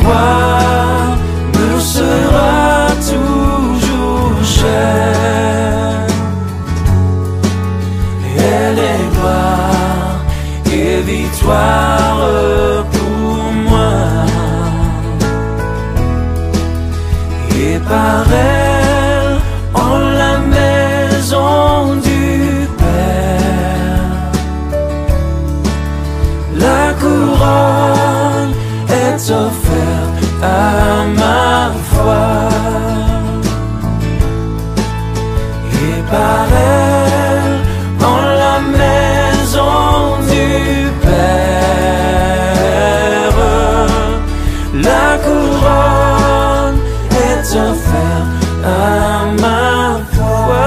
foi me sera toujours chère. Elle est gloire et victoire pour moi. Et par elle, en la maison du Père, la couronne est offerte à ma foi. Et par elle, en la maison du Père, la couronne est offerte à ma foi.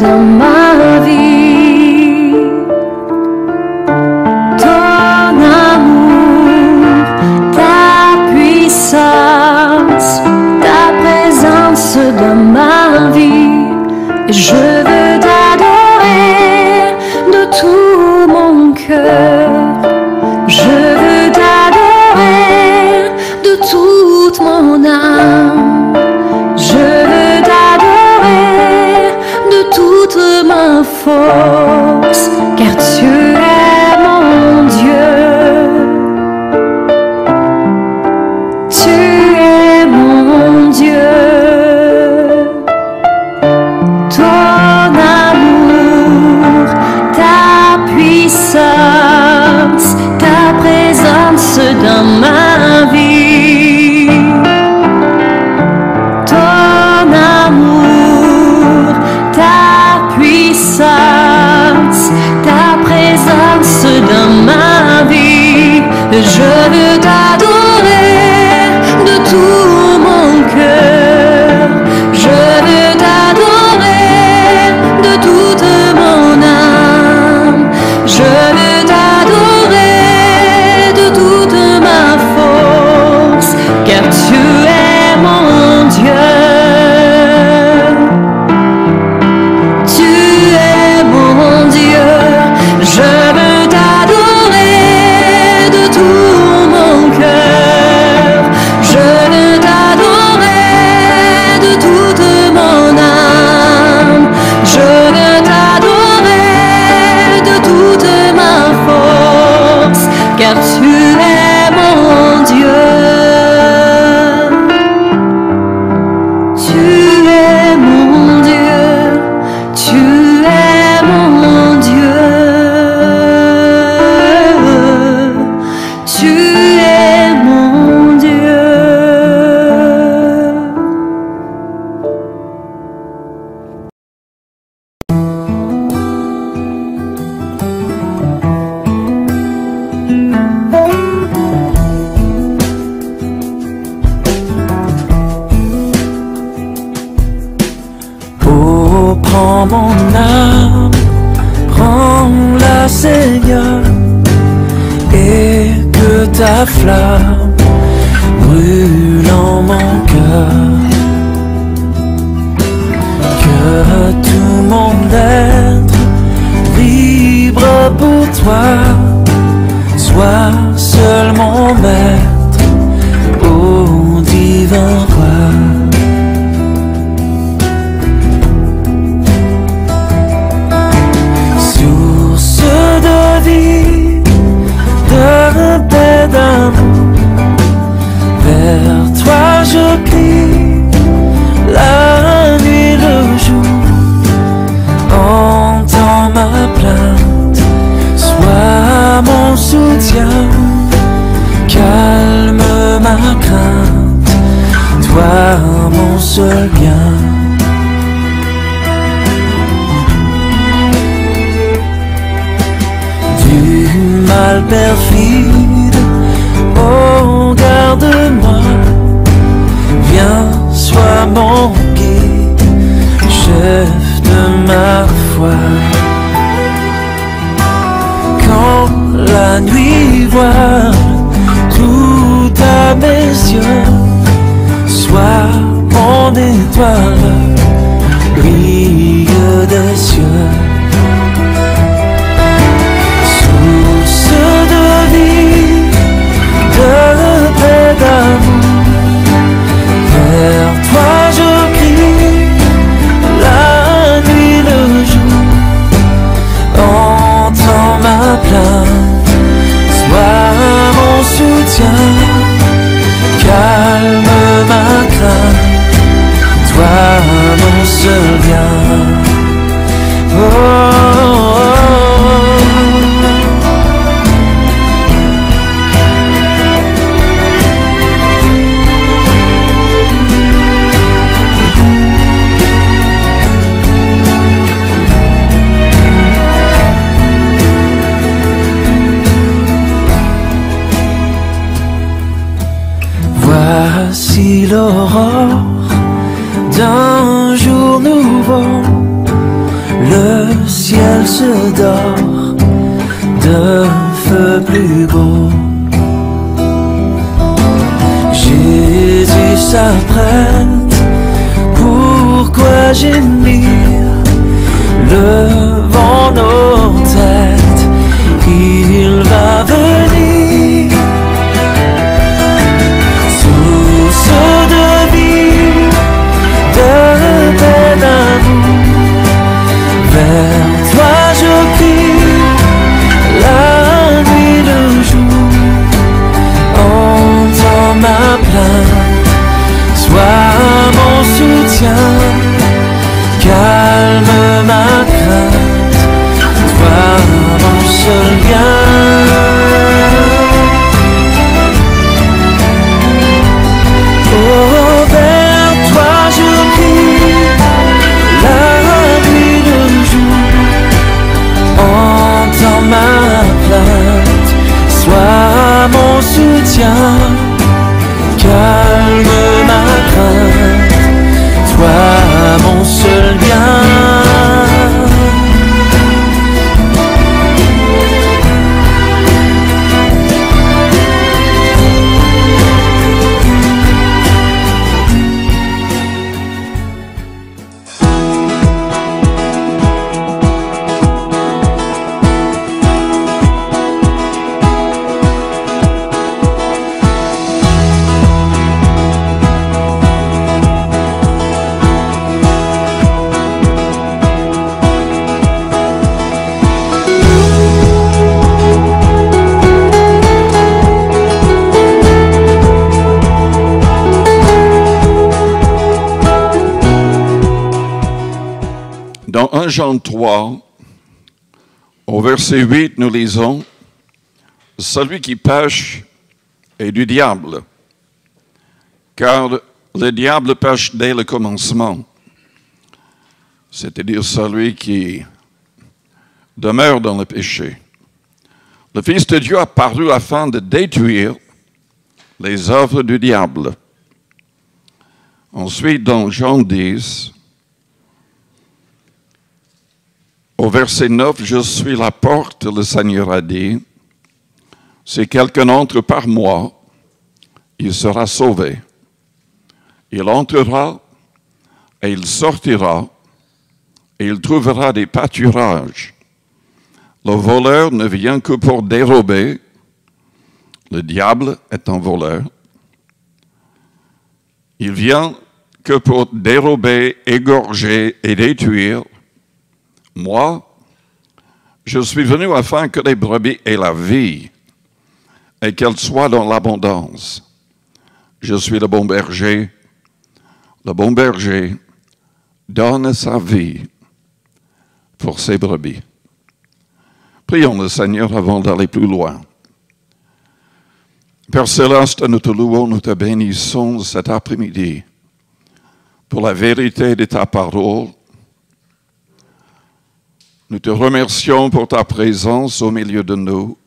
Dans ma vie, ton amour, ta puissance, ta présence dans ma vie, je veux t'adorer de tout mon cœur, je veux t'adorer de toute mon âme, je veux t'adorer de toute ma force, car tu es mon Dieu. Tu es mon Dieu. Ton amour, ta puissance, ta présence dans ma vie. Ton amour, ta puissance, ta présence dans ma vie, je veux t'adorer de tout mon cœur, je veux t'adorer de toute mon âme, je veux t'adorer de toute ma force, car tu es mon Dieu. Je veux t'adorer de tout mon cœur, je veux t'adorer de toute mon âme, je veux t'adorer de toute ma force, car tu es mon Dieu. Tu es mon Dieu, tu es mon Dieu. Tu es mon Dieu. Oh, prends mon âme, prends-la Seigneur, et que ta flamme brûle en mon cœur, que tout mon être vibre pour toi, sois seul mon maître, ô divin roi. Source de vie, de paix, d'amour, vers toi je crie, sois mon soutien, calme ma crainte, toi mon seul bien. Du mal perfide, oh garde-moi, viens, sois mon guide, chef de ma foi. Quand la nuit voile tout à mes yeux, sois mon étoile, brille des cieux. Source de vie, de paix, d'amour, vers toi je crie, la nuit, le jour. Entends ma plainte, sois mon soutien, calme ma crainte, toi mon seul bien. Oh, oh, oh. Voici l'aurore d'un jour nouveau, le ciel se dort de feu plus beau. Jésus s'apprête, pourquoi gémir? Levons nos têtes, il va venir. Source de vie, de paix, d'amour, vers toi je crie, la nuit, le jour. Entends ma plainte, sois mon soutien, calme ma crainte, toi mon seul bien. Oh, vers toi je crie, la nuit, le jour. Entends ma plainte, sois mon soutien, calme ma crainte, toi mon seul bien. Dans 1 Jean 3, au verset 8, nous lisons « Celui qui pêche est du diable, car le diable pêche dès le commencement, c'est-à-dire celui qui demeure dans le péché. Le Fils de Dieu a paru afin de détruire les œuvres du diable. » Ensuite, dans Jean 10, au verset 9, « Je suis la porte, le Seigneur a dit, si quelqu'un entre par moi, il sera sauvé. Il entrera et il sortira et il trouvera des pâturages. Le voleur ne vient que pour dérober, le diable est un voleur. Il vient que pour dérober, égorger et détruire. Moi, je suis venu afin que les brebis aient la vie et qu'elles soient dans l'abondance. Je suis le bon berger. Le bon berger donne sa vie pour ses brebis. Prions le Seigneur avant d'aller plus loin. Père Céleste, nous te louons, nous te bénissons cet après-midi pour la vérité de ta parole. Nous te remercions pour ta présence au milieu de nous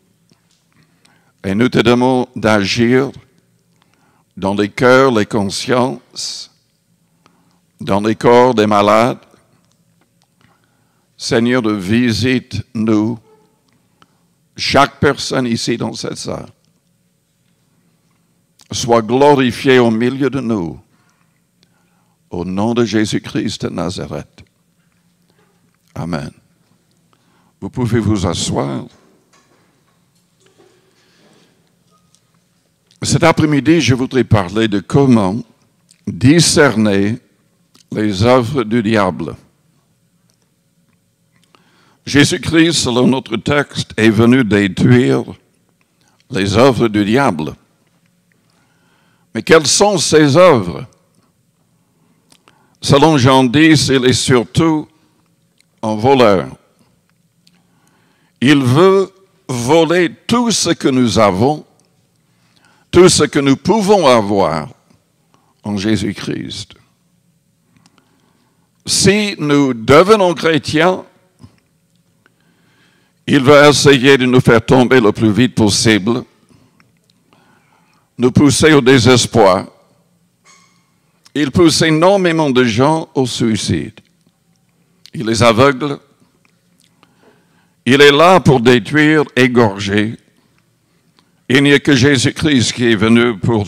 et nous te demandons d'agir dans les cœurs, les consciences, dans les corps des malades. Seigneur, visite-nous, chaque personne ici dans cette salle. Sois glorifié au milieu de nous, au nom de Jésus-Christ de Nazareth. Amen. Vous pouvez vous asseoir. Cet après-midi, je voudrais parler de comment discerner les œuvres du diable. Jésus-Christ, selon notre texte, est venu détruire les œuvres du diable. Mais quelles sont ces œuvres? Selon Jean 10, il est surtout un voleur. Il veut voler tout ce que nous avons, tout ce que nous pouvons avoir en Jésus-Christ. Si nous devenons chrétiens, il va essayer de nous faire tomber le plus vite possible, nous pousser au désespoir. Il pousse énormément de gens au suicide. Il les aveugle. Il est là pour détruire, égorger. Il n'y a que Jésus-Christ qui est venu pour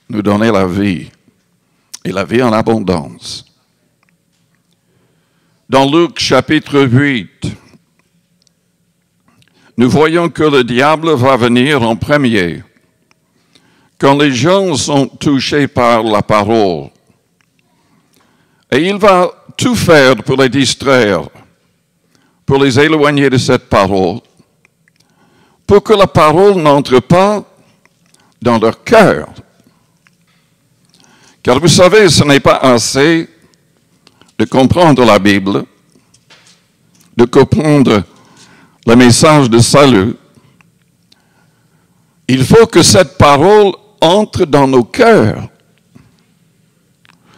nous donner la vie, et la vie en abondance. Dans Luc chapitre 8, nous voyons que le diable va venir en premier quand les gens sont touchés par la parole. Et il va tout faire pour les distraire, pour les éloigner de cette parole, pour que la parole n'entre pas dans leur cœur. Car vous savez, ce n'est pas assez de comprendre la Bible, de comprendre le message de salut. Il faut que cette parole entre dans nos cœurs.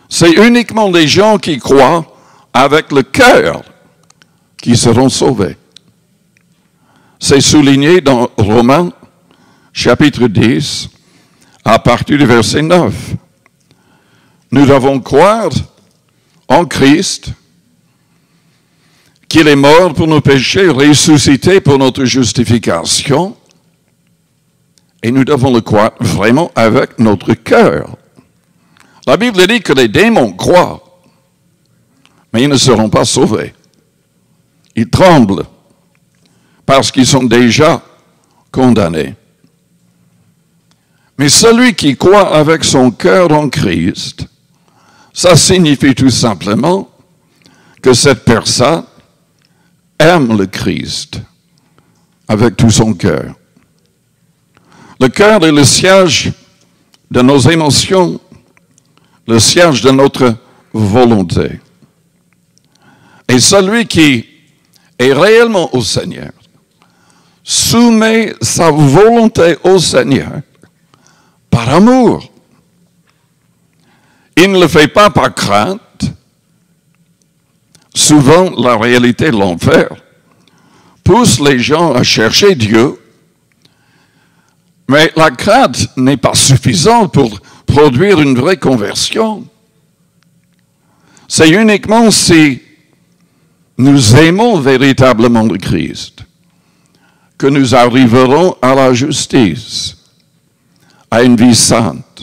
C'est uniquement les gens qui croient avec le cœur qui seront sauvés. C'est souligné dans Romains, chapitre 10, à partir du verset 9. Nous devons croire en Christ, qu'il est mort pour nos péchés, ressuscité pour notre justification, et nous devons le croire vraiment avec notre cœur. La Bible dit que les démons croient, mais ils ne seront pas sauvés. Ils tremblent parce qu'ils sont déjà condamnés. Mais celui qui croit avec son cœur en Christ, ça signifie tout simplement que cette personne aime le Christ avec tout son cœur. Le cœur est le siège de nos émotions, le siège de notre volonté. Et celui qui est réellement au Seigneur soumet sa volonté au Seigneur par amour. Il ne le fait pas par crainte. Souvent, la réalité de l'enfer pousse les gens à chercher Dieu, mais la crainte n'est pas suffisante pour produire une vraie conversion. C'est uniquement si nous aimons véritablement le Christ que nous arriverons à la justice, à une vie sainte.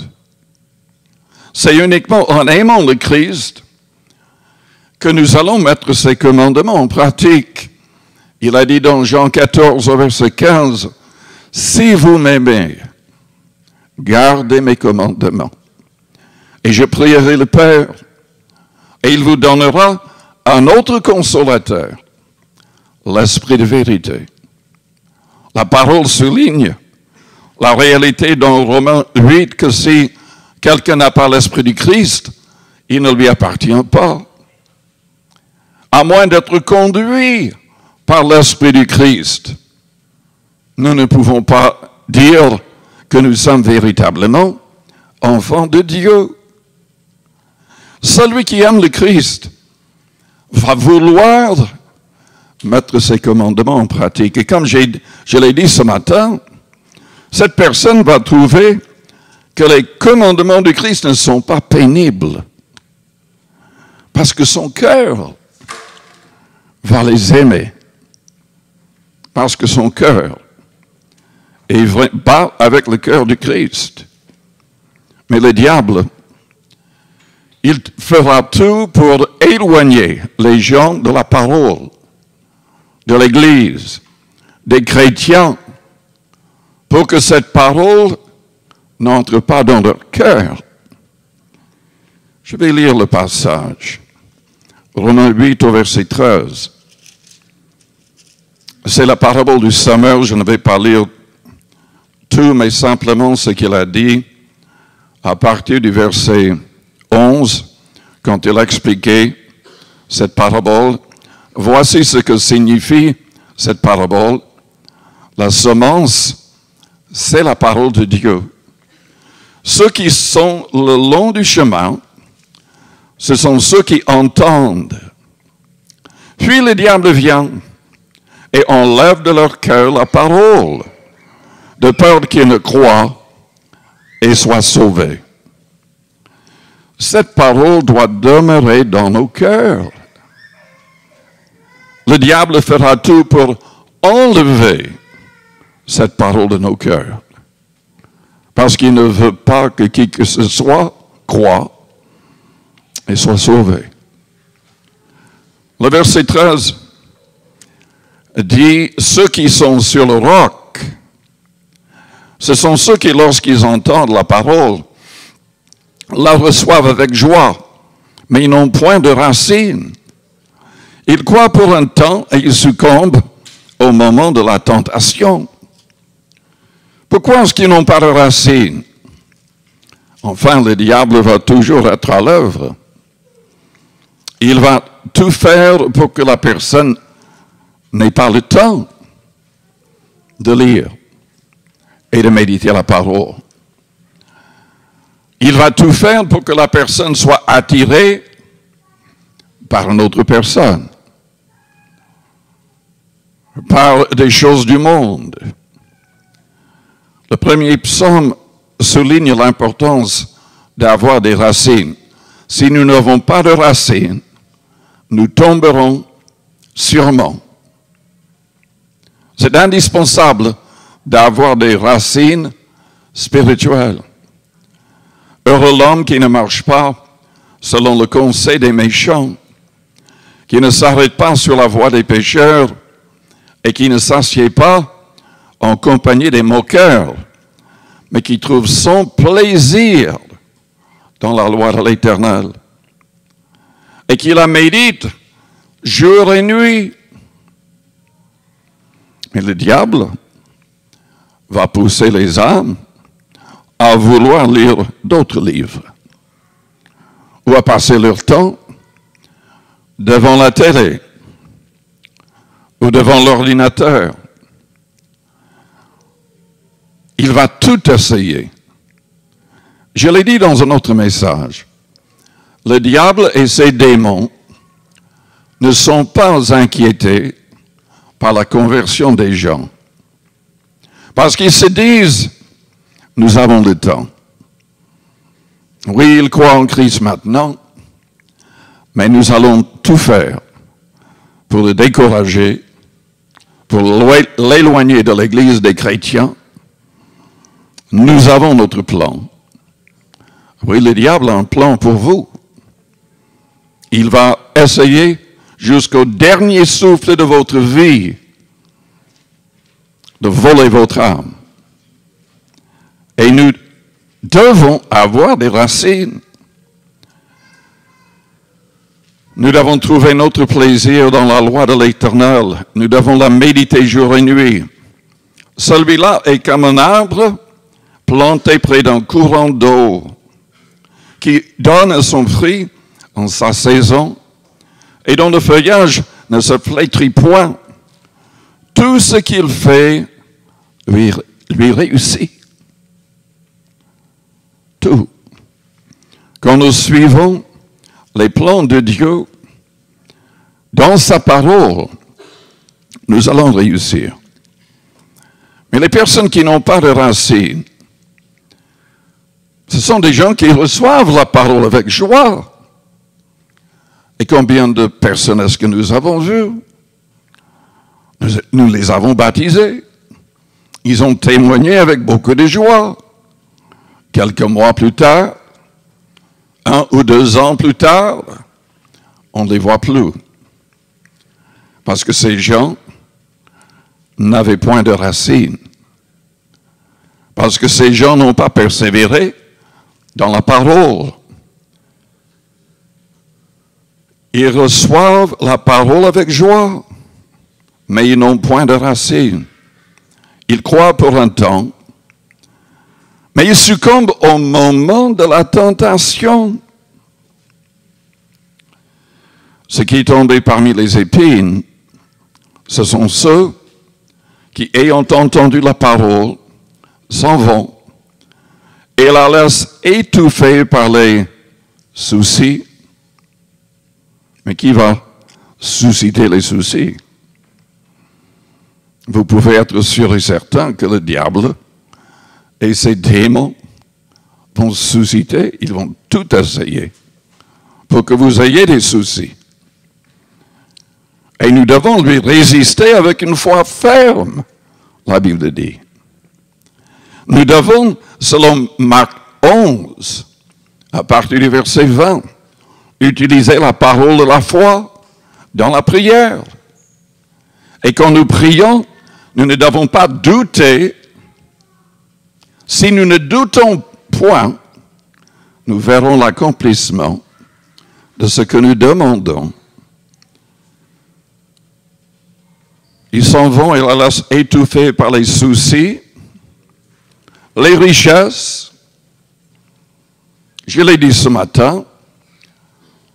C'est uniquement en aimant le Christ que nous allons mettre ses commandements en pratique. Il a dit dans Jean 14, verset 15, « Si vous m'aimez, gardez mes commandements. Et je prierai le Père, et il vous donnera un autre consolateur, l'Esprit de vérité. » La parole souligne la réalité dans Romains 8 que si quelqu'un n'a pas l'Esprit du Christ, il ne lui appartient pas. À moins d'être conduit par l'Esprit du Christ, nous ne pouvons pas dire que nous sommes véritablement enfants de Dieu. Celui qui aime le Christ va vouloir mettre ses commandements en pratique. Et comme je l'ai dit ce matin, cette personne va trouver que les commandements du Christ ne sont pas pénibles. Parce que son cœur va les aimer. Parce que son cœur bat avec le cœur du Christ. Mais le diable, il fera tout pour éloigner les gens de la parole, de l'Église, des chrétiens, pour que cette parole n'entre pas dans leur cœur. Je vais lire le passage. Romains 8 au verset 13. C'est la parabole du semeur. Je ne vais pas lire tout, mais simplement ce qu'il a dit à partir du verset 11, quand il a expliqué cette parabole. Voici ce que signifie cette parabole. La semence, c'est la parole de Dieu. Ceux qui sont le long du chemin, ce sont ceux qui entendent. Puis le diable vient et enlève de leur cœur la parole, de peur qu'ils ne croient et soient sauvés. Cette parole doit demeurer dans nos cœurs. Le diable fera tout pour enlever cette parole de nos cœurs. Parce qu'il ne veut pas que qui que ce soit croie et soit sauvé. Le verset 13 dit, ceux qui sont sur le roc, ce sont ceux qui, lorsqu'ils entendent la parole, la reçoivent avec joie, mais ils n'ont point de racines. Ils croient pour un temps et ils succombent au moment de la tentation. Pourquoi est-ce qu'ils n'ont pas de racines? Enfin, le diable va toujours être à l'œuvre. Il va tout faire pour que la personne n'ait pas le temps de lire et de méditer la parole. Il va tout faire pour que la personne soit attirée par une autre personne, par des choses du monde. Le premier psaume souligne l'importance d'avoir des racines. Si nous n'avons pas de racines, nous tomberons sûrement. C'est indispensable d'avoir des racines spirituelles. Heureux l'homme qui ne marche pas selon le conseil des méchants, qui ne s'arrête pas sur la voie des pécheurs et qui ne s'assied pas en compagnie des moqueurs, mais qui trouve son plaisir dans la loi de l'Éternel et qui la médite jour et nuit. Mais le diable va pousser les âmes à vouloir lire d'autres livres ou à passer leur temps devant la télé ou devant l'ordinateur. Il va tout essayer. Je l'ai dit dans un autre message. Le diable et ses démons ne sont pas inquiétés par la conversion des gens. Parce qu'ils se disent, nous avons le temps. Oui, ils croient en Christ maintenant, mais nous allons tout faire pour le décourager, pour l'éloigner de l'Église des chrétiens. Nous avons notre plan. Oui, le diable a un plan pour vous. Il va essayer jusqu'au dernier souffle de votre vie de voler votre âme. Et nous devons avoir des racines. Nous devons trouver notre plaisir dans la loi de l'Éternel. Nous devons la méditer jour et nuit. Celui-là est comme un arbre planté près d'un courant d'eau, qui donne son fruit en sa saison, et dont le feuillage ne se flétrit point, tout ce qu'il fait lui réussit. Tout. Quand nous suivons les plans de Dieu dans sa parole, nous allons réussir. Mais les personnes qui n'ont pas de racines, ce sont des gens qui reçoivent la parole avec joie. Et combien de personnes est-ce que nous avons vues? Nous les avons baptisés. Ils ont témoigné avec beaucoup de joie. Quelques mois plus tard, 1 ou 2 ans plus tard, on ne les voit plus. Parce que ces gens n'avaient point de racines. Parce que ces gens n'ont pas persévéré dans la parole. Ils reçoivent la parole avec joie, mais ils n'ont point de racines. Ils croient pour un temps, mais ils succombent au moment de la tentation. Ce qui est tombé parmi les épines, ce sont ceux qui, ayant entendu la parole, s'en vont et la laissent étouffer par les soucis. Mais qui va susciter les soucis? Vous pouvez être sûr et certain que le diable et ses démons vont susciter, ils vont tout essayer pour que vous ayez des soucis. Et nous devons lui résister avec une foi ferme, la Bible dit. Nous devons, selon Marc 11, à partir du verset 20, utiliser la parole de la foi dans la prière. Et quand nous prions, nous ne devons pas douter. Si nous ne doutons point, nous verrons l'accomplissement de ce que nous demandons. Ils s'en vont et la laissent étouffer par les soucis, les richesses. Je l'ai dit ce matin,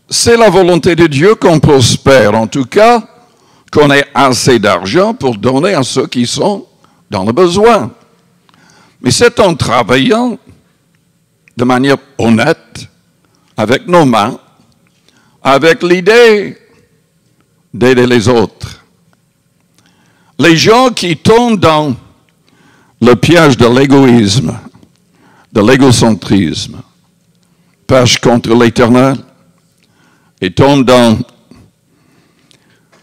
c'est la volonté de Dieu qu'on prospère, en tout cas, qu'on ait assez d'argent pour donner à ceux qui sont dans le besoin. Mais c'est en travaillant de manière honnête, avec nos mains, avec l'idée d'aider les autres. Les gens qui tombent dans le piège de l'égoïsme, de l'égocentrisme, pêchent contre l'Éternel et tombent dans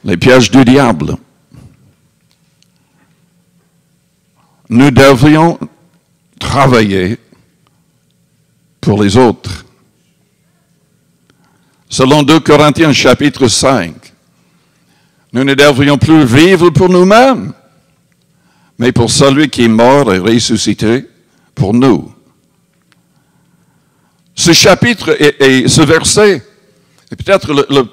les pièges du diable. Nous devrions travailler pour les autres. Selon 2 Corinthiens chapitre 5, nous ne devrions plus vivre pour nous-mêmes, mais pour celui qui est mort et ressuscité pour nous. Ce chapitre et ce verset est peut-être le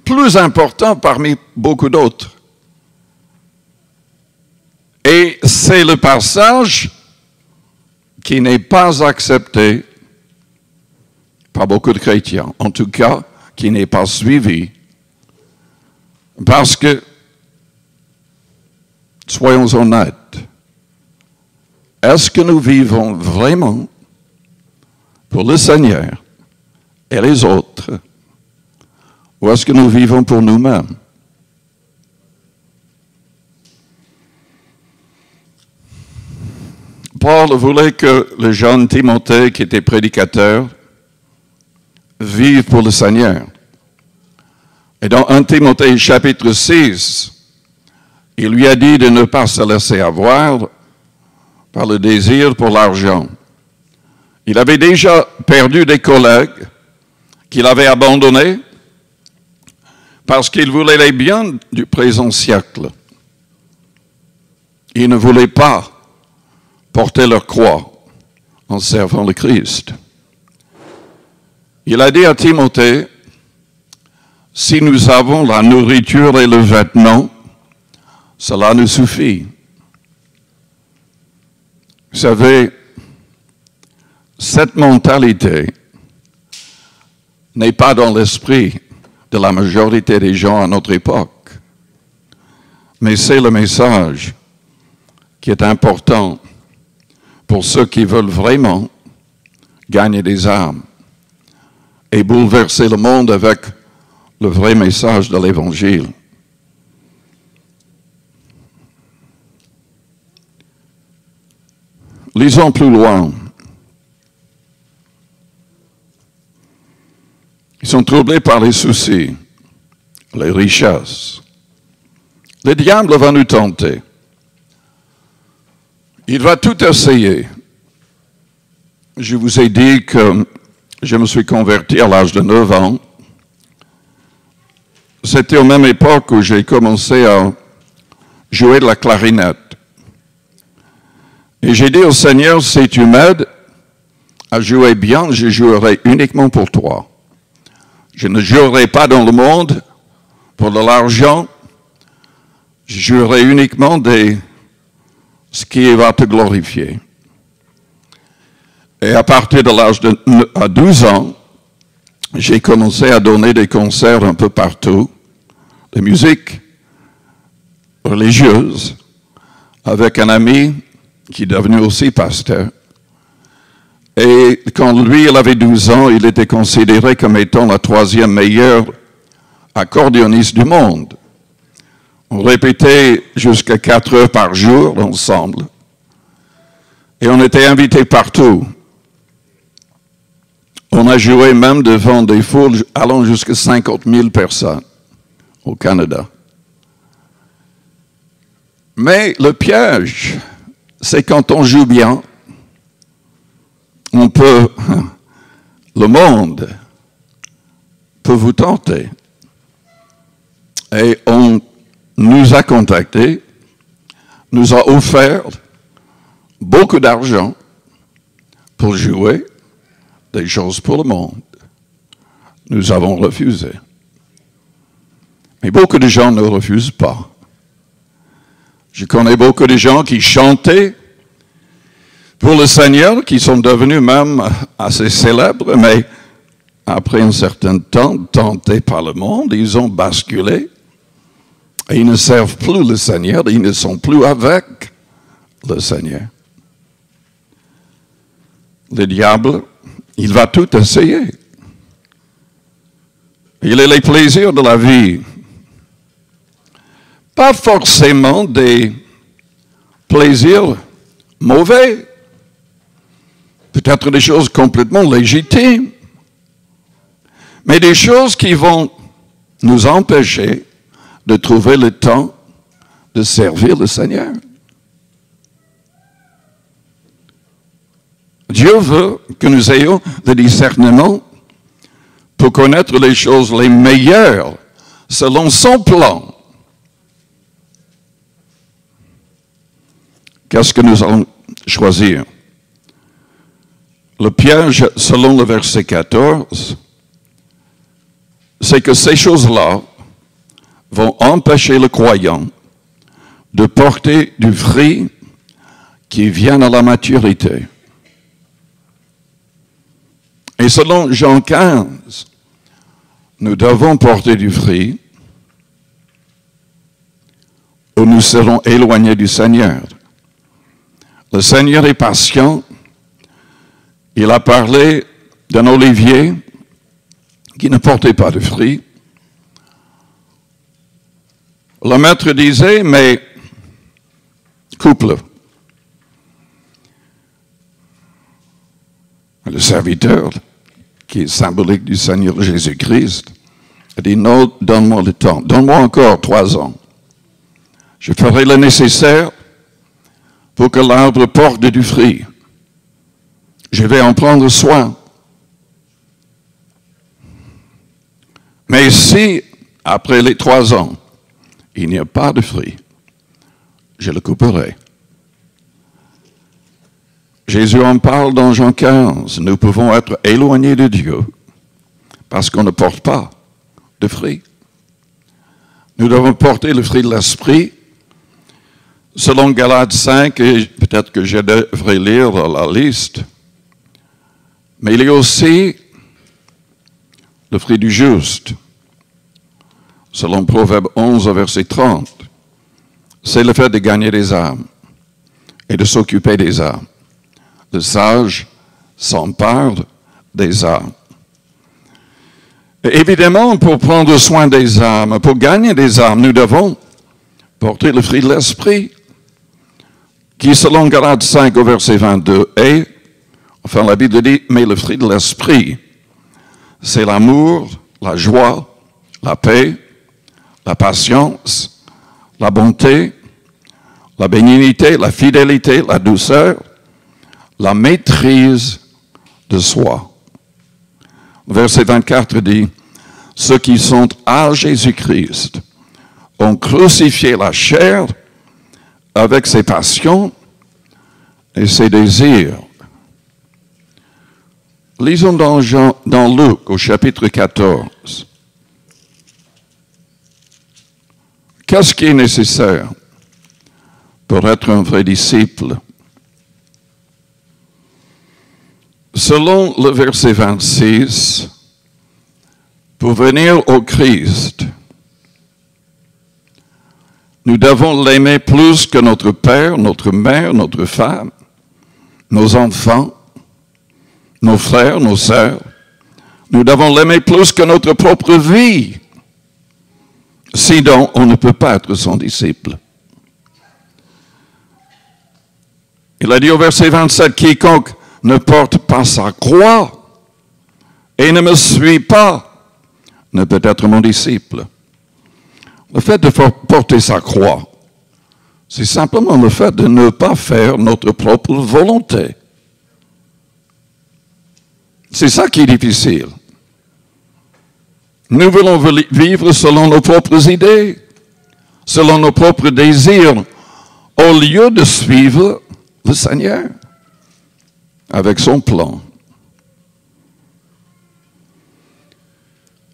plus important parmi beaucoup d'autres. Et c'est le passage qui n'est pas accepté par beaucoup de chrétiens, en tout cas, qui n'est pas suivi. Parce que, soyons honnêtes, est-ce que nous vivons vraiment pour le Seigneur et les autres, ou est-ce que nous vivons pour nous-mêmes? Paul voulait que le jeune Timothée, qui était prédicateur, vive pour le Seigneur. Et dans 1 Timothée chapitre 6, il lui a dit de ne pas se laisser avoir par le désir pour l'argent. Il avait déjà perdu des collègues qu'il avait abandonnés parce qu'il voulait les biens du présent siècle. Il ne voulait pas porter leur croix en servant le Christ. Il a dit à Timothée, si nous avons la nourriture et le vêtement, cela nous suffit. Vous savez, cette mentalité n'est pas dans l'esprit de la majorité des gens à notre époque. Mais c'est le message qui est important pour ceux qui veulent vraiment gagner des âmes et bouleverser le monde avec le vrai message de l'Évangile. Lisons plus loin. Ils sont troublés par les soucis, les richesses. Le diable va nous tenter. Il va tout essayer. Je vous ai dit que je me suis converti à l'âge de 9 ans. C'était aux même époque où j'ai commencé à jouer de la clarinette. Et j'ai dit au Seigneur, si tu m'aides à jouer bien, je jouerai uniquement pour toi. Je ne jouerai pas dans le monde pour de l'argent. Je jouerai uniquement ce qui va te glorifier. Et à partir de l'âge de 12 ans, j'ai commencé à donner des concerts un peu partout, de musique religieuse, avec un ami qui est devenu aussi pasteur. Et quand lui, il avait 12 ans, il était considéré comme étant la 3e meilleure accordéoniste du monde. On répétait jusqu'à 4 heures par jour ensemble. Et on était invités partout. On a joué même devant des foules allant jusqu'à 50 000 personnes au Canada. Mais le piège, c'est quand on joue bien, le monde peut vous tenter. Et on nous a contactés, nous a offert beaucoup d'argent pour jouer des choses pour le monde. Nous avons refusé. Mais beaucoup de gens ne refusent pas. Je connais beaucoup de gens qui chantaient pour le Seigneur, qui sont devenus même assez célèbres, mais après un certain temps, tentés par le monde, ils ont basculé. Et ils ne servent plus le Seigneur, ils ne sont plus avec le Seigneur. Le diable, il va tout essayer. Il a les plaisirs de la vie. Pas forcément des plaisirs mauvais. Peut-être des choses complètement légitimes. Mais des choses qui vont nous empêcher de trouver le temps de servir le Seigneur. Dieu veut que nous ayons le discernement pour connaître les choses les meilleures selon son plan. Qu'est-ce que nous allons choisir? Le piège, selon le verset 14, c'est que ces choses-là vont empêcher le croyant de porter du fruit qui vient à la maturité. Et selon Jean 15, nous devons porter du fruit ou nous serons éloignés du Seigneur. Le Seigneur est patient. Il a parlé d'un olivier qui ne portait pas de fruit. Le maître disait, mais coupe-le. Le serviteur, qui est symbolique du Seigneur Jésus-Christ, a dit, non, donne-moi le temps. Donne-moi encore 3 ans. Je ferai le nécessaire pour que l'arbre porte du fruit. Je vais en prendre soin. Mais si, après les 3 ans, il n'y a pas de fruit, je le couperai. Jésus en parle dans Jean 15. Nous pouvons être éloignés de Dieu parce qu'on ne porte pas de fruit. Nous devons porter le fruit de l'esprit. Selon Galates 5, et peut-être que je devrais lire la liste, mais il y a aussi le fruit du juste. Selon Proverbe 11, verset 30. c'est le fait de gagner des âmes et de s'occuper des âmes. Le sage s'empare des âmes. Et évidemment, pour prendre soin des âmes, pour gagner des âmes, nous devons porter le fruit de l'esprit, qui selon Galates 5 au verset 22 est, enfin la Bible dit, mais le fruit de l'esprit, c'est l'amour, la joie, la paix, la patience, la bonté, la bénignité, la fidélité, la douceur, la maîtrise de soi. Verset 24 dit, ceux qui sont à Jésus-Christ ont crucifié la chair avec ses passions et ses désirs. Lisons dans Luc au chapitre 14. Qu'est-ce qui est nécessaire pour être un vrai disciple? Selon le verset 26, pour venir au Christ, nous devons l'aimer plus que notre père, notre mère, notre femme, nos enfants, nos frères, nos sœurs. Nous devons l'aimer plus que notre propre vie. Sinon, on ne peut pas être son disciple. Il a dit au verset 27, quiconque ne porte pas sa croix et ne me suit pas ne peut être mon disciple. Le fait de porter sa croix, c'est simplement le fait de ne pas faire notre propre volonté. C'est ça qui est difficile. Nous voulons vivre selon nos propres idées, selon nos propres désirs, au lieu de suivre le Seigneur avec son plan.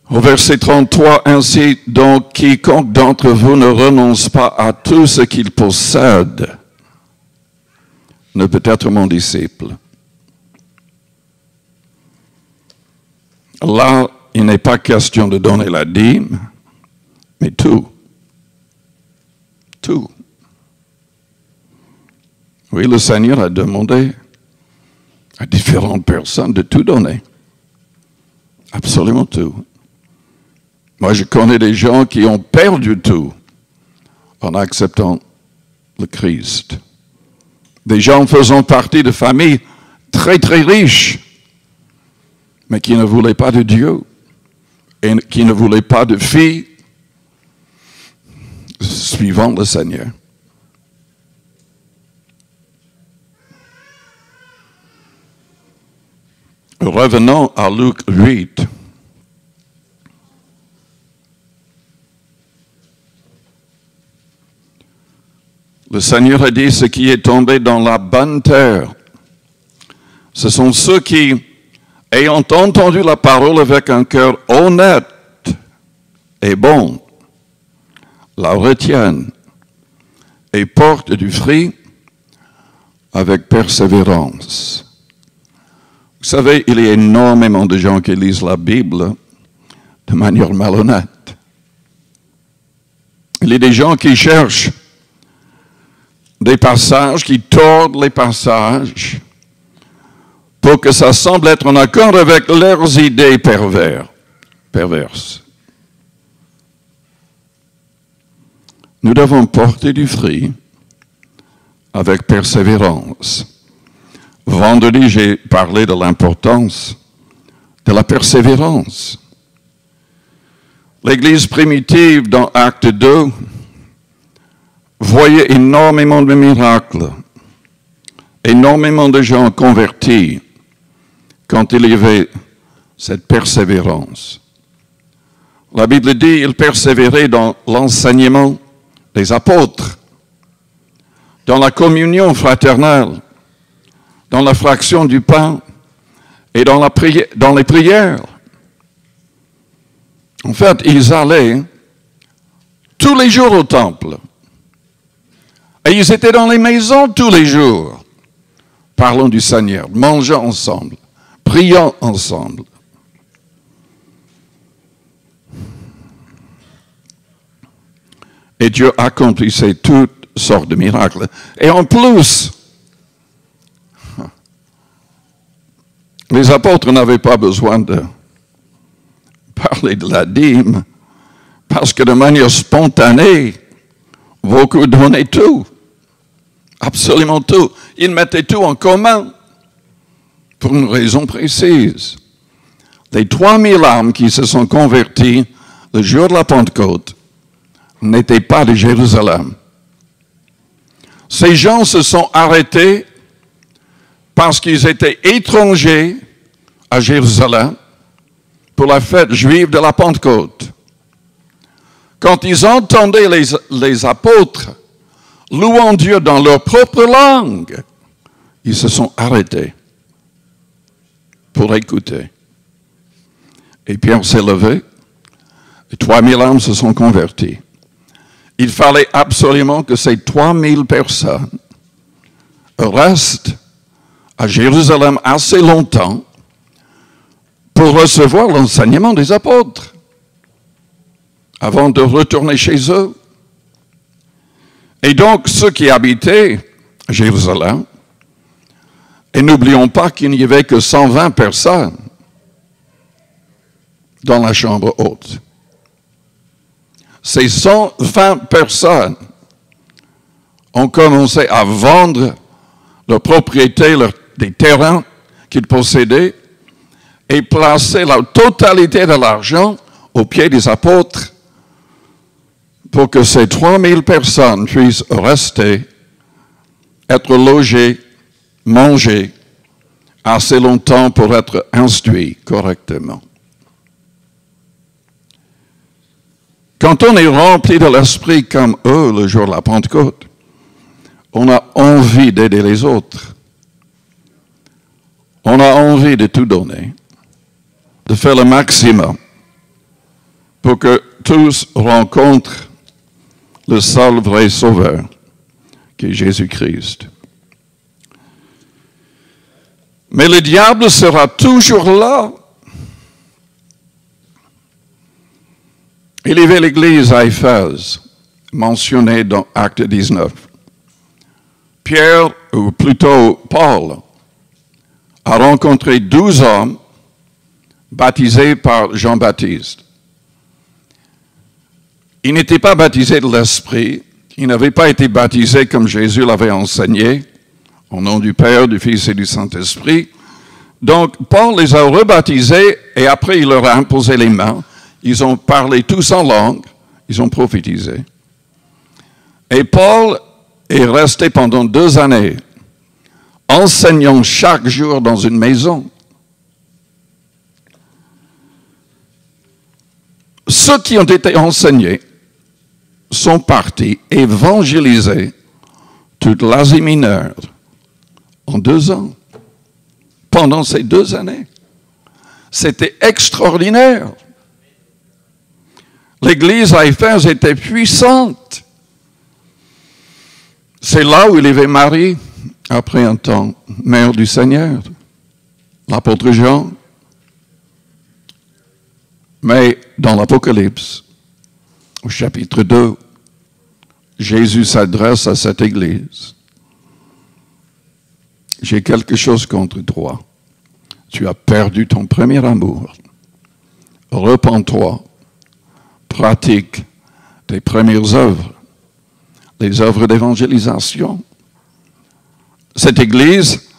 Au verset 33, ainsi donc, quiconque d'entre vous ne renonce pas à tout ce qu'il possède ne peut être mon disciple. Là, il n'est pas question de donner la dîme, mais tout. Tout. Oui, le Seigneur a demandé à différentes personnes de tout donner. Absolument tout. Moi, je connais des gens qui ont perdu tout en acceptant le Christ. Des gens faisant partie de familles très, très riches, mais qui ne voulaient pas de Dieu et qui ne voulaient pas de filles suivant le Seigneur. Revenons à Luc 8. Le Seigneur a dit, ce qui est tombé dans la bonne terre, ce sont ceux qui, ayant entendu la parole avec un cœur honnête et bon, la retiennent et portent du fruit avec persévérance. Vous savez, il y a énormément de gens qui lisent la Bible de manière malhonnête. Il y a des gens qui cherchent des passages, qui tordent les passages pour que ça semble être en accord avec leurs idées perverses. Nous devons porter du fruit avec persévérance. Vendredi, j'ai parlé de l'importance de la persévérance. L'Église primitive dans Acte 2 voyait énormément de miracles, énormément de gens convertis quand il y avait cette persévérance. La Bible dit qu'ils persévéraient dans l'enseignement des apôtres, dans la communion fraternelle, dans la fraction du pain et dans les prières. En fait, ils allaient tous les jours au temple. Et ils étaient dans les maisons tous les jours, parlant du Seigneur, mangeant ensemble, priant ensemble. Et Dieu accomplissait toutes sortes de miracles. Et en plus, les apôtres n'avaient pas besoin de parler de la dîme, parce que de manière spontanée, beaucoup donnaient tout. Absolument tout. Ils mettaient tout en commun pour une raison précise. Les 3000 âmes qui se sont converties le jour de la Pentecôte n'étaient pas de Jérusalem. Ces gens se sont arrêtés parce qu'ils étaient étrangers à Jérusalem pour la fête juive de la Pentecôte. Quand ils entendaient les apôtres louant Dieu dans leur propre langue, ils se sont arrêtés pour écouter. Et Pierre s'est levé, et 3000 âmes se sont converties. Il fallait absolument que ces 3000 personnes restent à Jérusalem assez longtemps pour recevoir l'enseignement des apôtres avant de retourner chez eux. Et donc, ceux qui habitaient à Jérusalem, et n'oublions pas qu'il n'y avait que 120 personnes dans la chambre haute. Ces 120 personnes ont commencé à vendre leur propriété, des terrains qu'ils possédaient, et placer la totalité de l'argent aux pieds des apôtres pour que ces 3000 personnes puissent rester, être logées, manger assez longtemps pour être instruits correctement. Quand on est rempli de l'esprit comme eux le jour de la Pentecôte, on a envie d'aider les autres. On a envie de tout donner, de faire le maximum pour que tous rencontrent le seul vrai sauveur, qui est Jésus-Christ. Mais le diable sera toujours là. Il y avait l'église à Éphèse, mentionnée dans Acte 19. Pierre, ou plutôt Paul, a rencontré 12 hommes baptisés par Jean-Baptiste. Ils n'étaient pas baptisés de l'Esprit, ils n'avaient pas été baptisés comme Jésus l'avait enseigné, au nom du Père, du Fils et du Saint-Esprit. Donc, Paul les a rebaptisés et après il leur a imposé les mains. Ils ont parlé tous en langue, ils ont prophétisé. Et Paul est resté pendant 2 années, enseignant chaque jour dans une maison. Ceux qui ont été enseignés sont partis évangéliser toute l'Asie mineure en 2 ans, pendant ces 2 années. C'était extraordinaire. L'église à Éphèse était puissante. C'est là où il y avait Marie, après un temps, mère du Seigneur, l'apôtre Jean. Mais dans l'Apocalypse, au chapitre 2, Jésus s'adresse à cette église. J'ai quelque chose contre toi. Tu as perdu ton premier amour. Repens-toi. Pratique tes premières œuvres, les œuvres d'évangélisation. Cette église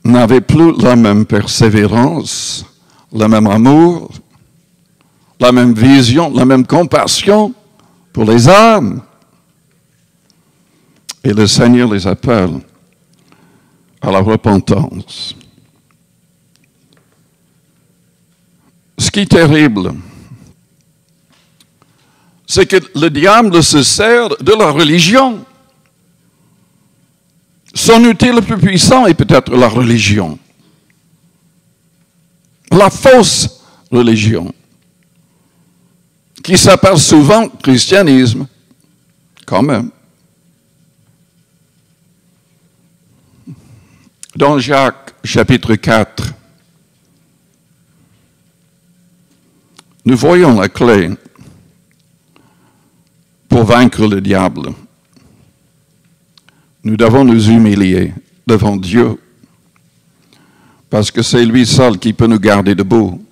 n'avait plus la même persévérance, le même amour, la même vision, la même compassion pour les âmes. Et le Seigneur les appelle à la repentance. Ce qui est terrible, c'est que le diable se sert de la religion. Son outil le plus puissant est peut-être la religion. La fausse religion, qui s'appelle souvent christianisme, quand même. Dans Jacques, chapitre 4, nous voyons la clé pour vaincre le diable. nous devons nous humilier devant Dieu, parce que c'est lui seul qui peut nous garder debout.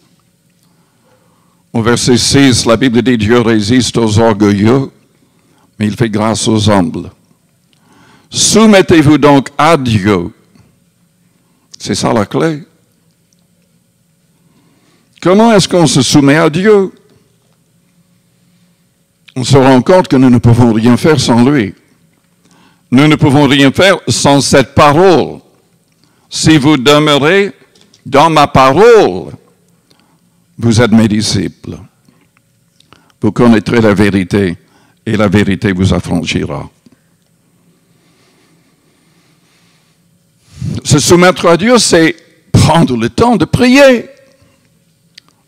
Au verset 6, la Bible dit, Dieu résiste aux orgueilleux, mais il fait grâce aux humbles. Soumettez-vous donc à Dieu. C'est ça la clé. Comment est-ce qu'on se soumet à Dieu? On se rend compte que nous ne pouvons rien faire sans lui. Nous ne pouvons rien faire sans cette parole. Si vous demeurez dans ma parole, vous êtes mes disciples. Vous connaîtrez la vérité et la vérité vous affranchira. Se soumettre à Dieu, c'est prendre le temps de prier.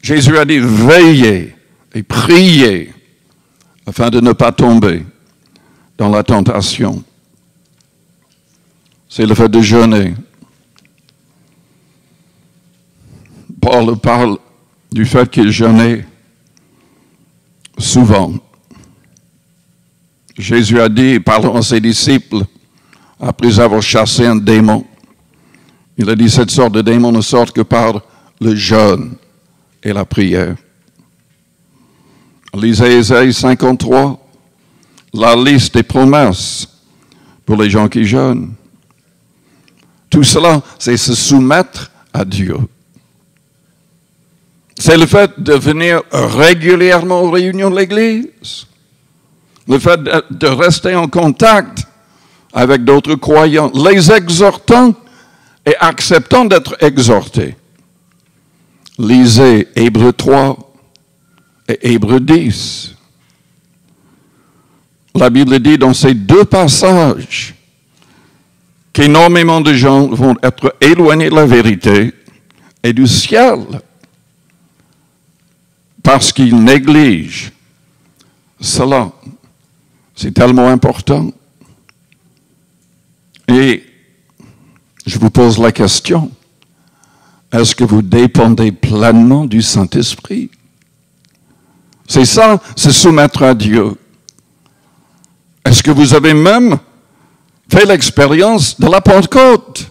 Jésus a dit, veillez et priez afin de ne pas tomber dans la tentation. C'est le fait de jeûner. Paul parle du fait qu'il jeûnait souvent. Jésus a dit, parlant à ses disciples, après avoir chassé un démon, il a dit, cette sorte de démon ne sort que par le jeûne et la prière. Lisez Ésaïe 53, la liste des promesses pour les gens qui jeûnent. Tout cela, c'est se soumettre à Dieu. C'est le fait de venir régulièrement aux réunions de l'Église. Le fait de rester en contact avec d'autres croyants, les exhortant et acceptant d'être exhortés. Lisez Hébreux 3 et Hébreux 10. La Bible dit dans ces deux passages qu'énormément de gens vont être éloignés de la vérité et du ciel parce qu'ils négligent cela. C'est tellement important. Et je vous pose la question, est-ce que vous dépendez pleinement du Saint-Esprit? C'est ça, se soumettre à Dieu. Est-ce que vous avez même fait l'expérience de la Pentecôte?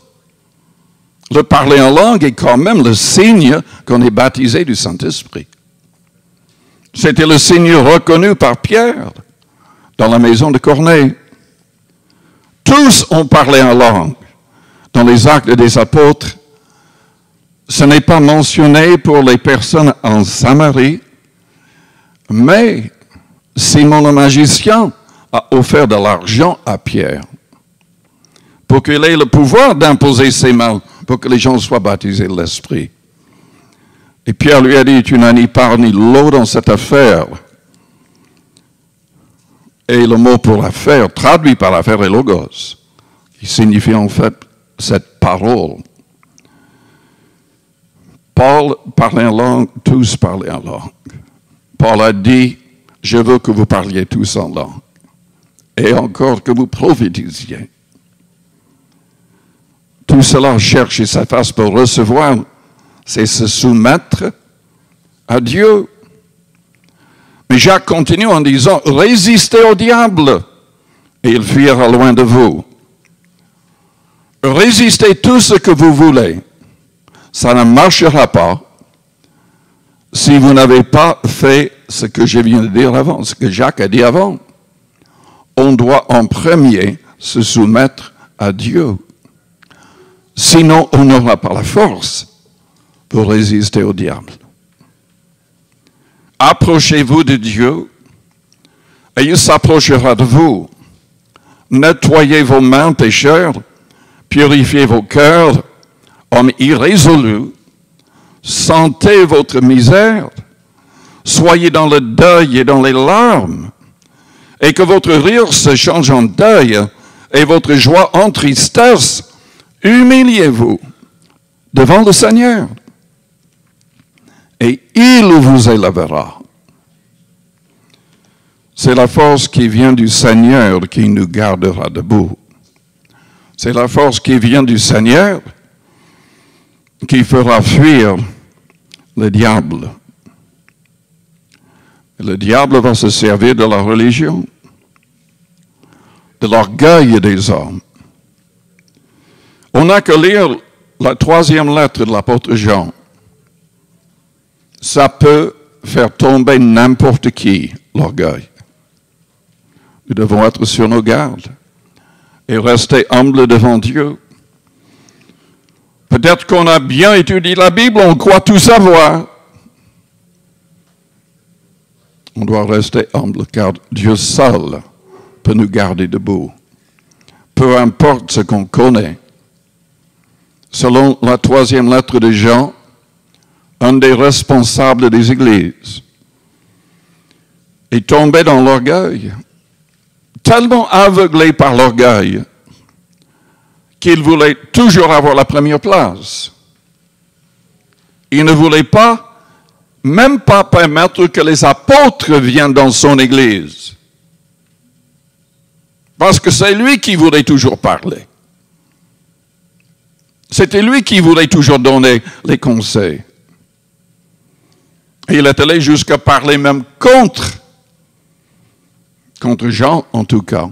Le parler en langue est quand même le signe qu'on est baptisé du Saint-Esprit. C'était le signe reconnu par Pierre dans la maison de Corneille. Tous ont parlé en langue. Dans les Actes des Apôtres, ce n'est pas mentionné pour les personnes en Samarie, mais Simon le magicien a offert de l'argent à Pierre pour qu'il ait le pouvoir d'imposer ses mains pour que les gens soient baptisés de l'Esprit. Et Pierre lui a dit, tu n'as ni part ni lot dans cette affaire. Et le mot pour affaire, traduit par affaire, est logos, qui signifie en fait cette parole. Paul parlait en langue, tous parlaient en langue. Paul a dit, je veux que vous parliez tous en langue. Et encore que vous prophétisiez. Tout cela cherche sa face pour recevoir, c'est se soumettre à Dieu. Mais Jacques continue en disant, résistez au diable et il fuira loin de vous. Résistez tout ce que vous voulez. Ça ne marchera pas si vous n'avez pas fait ce que je viens de dire avant, ce que Jacques a dit avant. On doit en premier se soumettre à Dieu. Sinon, on n'aura pas la force pour résister au diable. Approchez-vous de Dieu et il s'approchera de vous. Nettoyez vos mains, pécheurs, purifiez vos cœurs, hommes irrésolus, sentez votre misère, soyez dans le deuil et dans les larmes, et que votre rire se change en deuil et votre joie en tristesse. Humiliez-vous devant le Seigneur et il vous élèvera. C'est la force qui vient du Seigneur qui nous gardera debout. C'est la force qui vient du Seigneur qui fera fuir le diable. Le diable va se servir de la religion, de l'orgueil des hommes, On n'a que lire la 3e lettre de l'apôtre Jean. Ça peut faire tomber n'importe qui, l'orgueil. Nous devons être sur nos gardes et rester humbles devant Dieu. Peut-être qu'on a bien étudié la Bible, on croit tout savoir. On doit rester humble, car Dieu seul peut nous garder debout. Peu importe ce qu'on connaît. Selon la 3e lettre de Jean, un des responsables des églises est tombé dans l'orgueil, tellement aveuglé par l'orgueil qu'il voulait toujours avoir la première place. Il ne voulait même pas permettre que les apôtres viennent dans son église. Parce que c'est lui qui voulait toujours parler. C'était lui qui voulait toujours donner les conseils. Et il est allé jusqu'à parler même contre Jean en tout cas.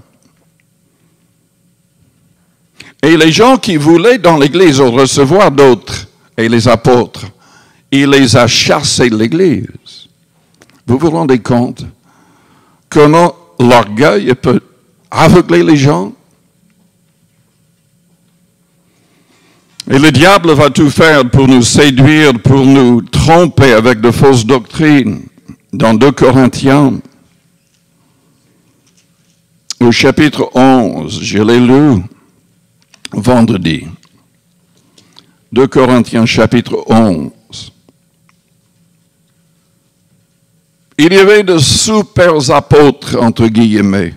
Et les gens qui voulaient dans l'église recevoir d'autres, et les apôtres, il les a chassés de l'église. Vous vous rendez compte comment l'orgueil peut aveugler les gens? Et le diable va tout faire pour nous séduire, pour nous tromper avec de fausses doctrines. Dans 2 Corinthiens, au chapitre 11, je l'ai lu vendredi. 2 Corinthiens, chapitre 11. Il y avait de super apôtres, entre guillemets,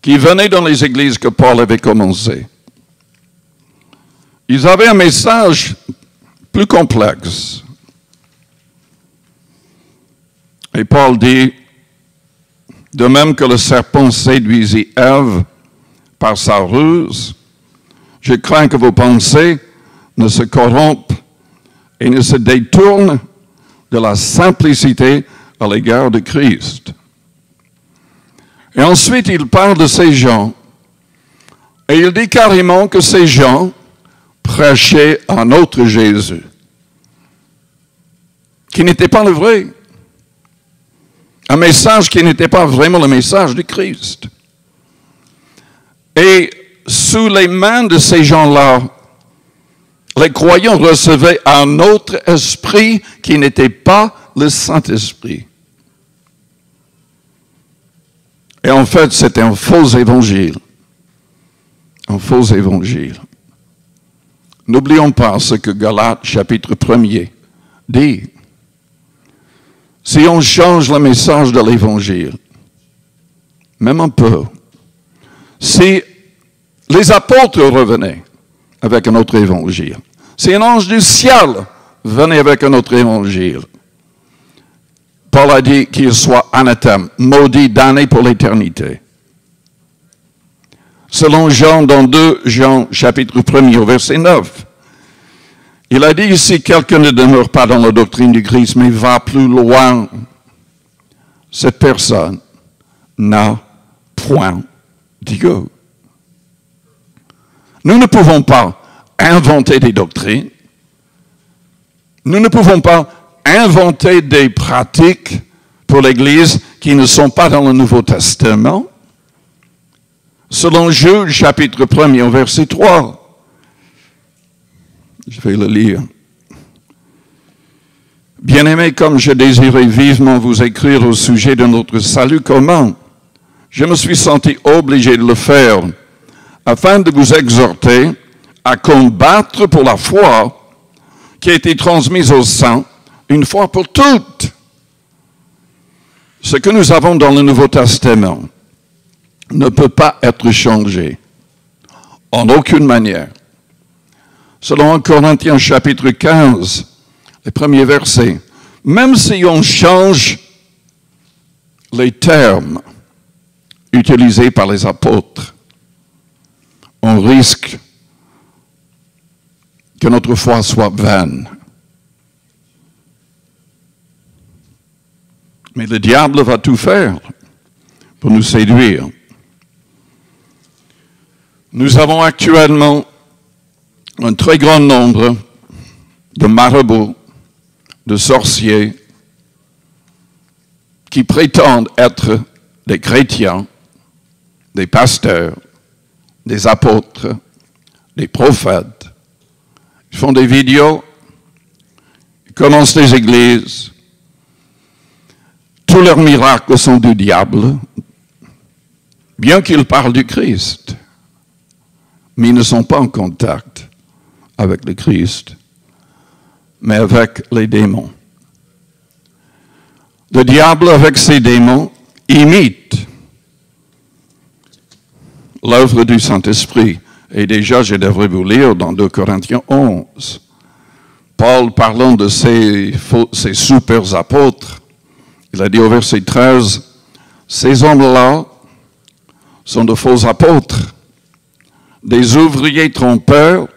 qui venaient dans les églises que Paul avait commencées. Ils avaient un message plus complexe. Et Paul dit, de même que le serpent séduisit Ève par sa ruse, je crains que vos pensées ne se corrompent et ne se détournent de la simplicité à l'égard de Christ. Et ensuite, il parle de ces gens, et il dit carrément que ces gens prêchaient un autre Jésus, qui n'était pas le vrai. Un message qui n'était pas vraiment le message de Christ. Et sous les mains de ces gens-là, les croyants recevaient un autre esprit qui n'était pas le Saint-Esprit. Et en fait, c'était un faux évangile. Un faux évangile. N'oublions pas ce que Galates, chapitre 1er, dit. Si on change le message de l'évangile, même un peu, si les apôtres revenaient avec un autre évangile, si un ange du ciel venait avec un autre évangile, Paul a dit qu'il soit anathème, maudit, damné pour l'éternité. Selon Jean, dans 2 Jean, chapitre 1er, au verset 9, il a dit, si quelqu'un ne demeure pas dans la doctrine du Christ, mais va plus loin, cette personne n'a point Dieu. Nous ne pouvons pas inventer des doctrines. Nous ne pouvons pas inventer des pratiques pour l'Église qui ne sont pas dans le Nouveau Testament. Selon Jude, chapitre 1er, au verset 3, je vais le lire. Bien-aimés, comme je désirais vivement vous écrire au sujet de notre salut commun, je me suis senti obligé de le faire afin de vous exhorter à combattre pour la foi qui a été transmise aux saints une fois pour toutes. Ce que nous avons dans le Nouveau Testament ne peut pas être changé en aucune manière. Selon 1 Corinthiens chapitre 15, les premiers versets, même si on change les termes utilisés par les apôtres, on risque que notre foi soit vaine. Mais le diable va tout faire pour nous séduire. Nous avons actuellement un très grand nombre de marabouts, de sorciers, qui prétendent être des chrétiens, des pasteurs, des apôtres, des prophètes. Ils font des vidéos, ils commencent des églises. Tous leurs miracles sont du diable, bien qu'ils parlent du Christ. Mais ils ne sont pas en contact avec le Christ, mais avec les démons. Le diable, avec ses démons, imite l'œuvre du Saint-Esprit. Et déjà, je devrais vous lire dans 2 Corinthiens 11. Paul, parlant de ces super apôtres, il a dit au verset 13, « Ces hommes-là sont de faux apôtres, des ouvriers trompeurs,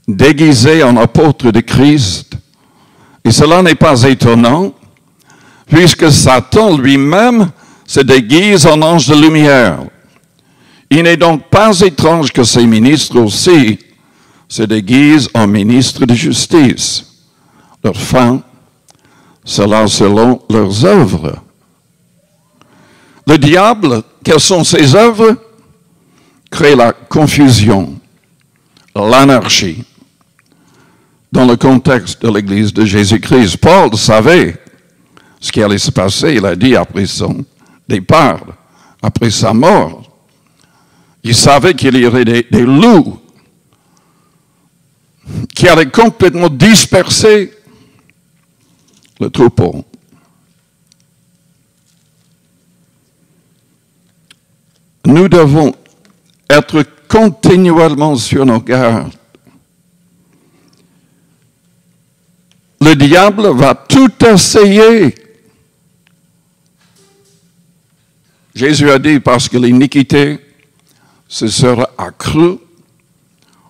déguisés en apôtres de Christ. Et cela n'est pas étonnant, puisque Satan lui-même se déguise en ange de lumière. Il n'est donc pas étrange que ses ministres aussi se déguisent en ministres de justice. Leur fin sera selon leurs œuvres. » Le diable, quelles sont ses œuvres? Crée la confusion, l'anarchie. Dans le contexte de l'Église de Jésus-Christ, Paul savait ce qui allait se passer. Il a dit après son départ, après sa mort. Il savait qu'il y aurait des loups qui allaient complètement disperser le troupeau. Nous devons être continuellement sur nos gardes. Le diable va tout essayer. Jésus a dit, parce que l'iniquité se sera accrue,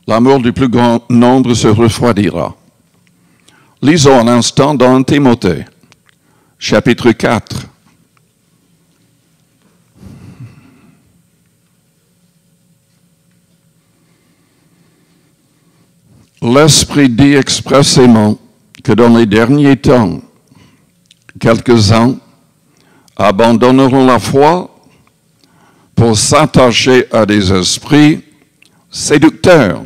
l'amour du plus grand nombre se refroidira. Lisons un instant dans 1 Timothée, chapitre 4. L'Esprit dit expressément que dans les derniers temps, quelques-uns abandonneront la foi pour s'attacher à des esprits séducteurs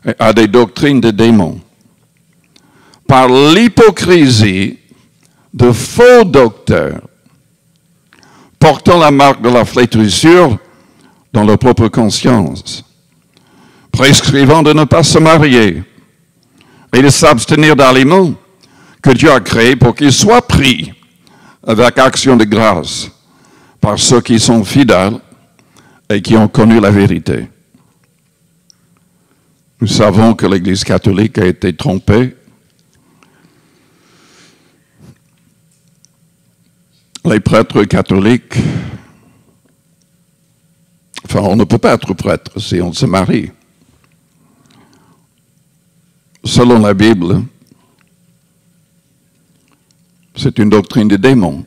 et à des doctrines de démons. Par l'hypocrisie de faux docteurs, portant la marque de la flétrissure dans leur propre conscience, prescrivant de ne pas se marier et de s'abstenir d'aliments que Dieu a créés pour qu'ils soient pris avec action de grâce par ceux qui sont fidèles et qui ont connu la vérité. Nous savons que l'Église catholique a été trompée. Les prêtres catholiques, enfin, on ne peut pas être prêtre si on se marie. Selon la Bible, c'est une doctrine des démons.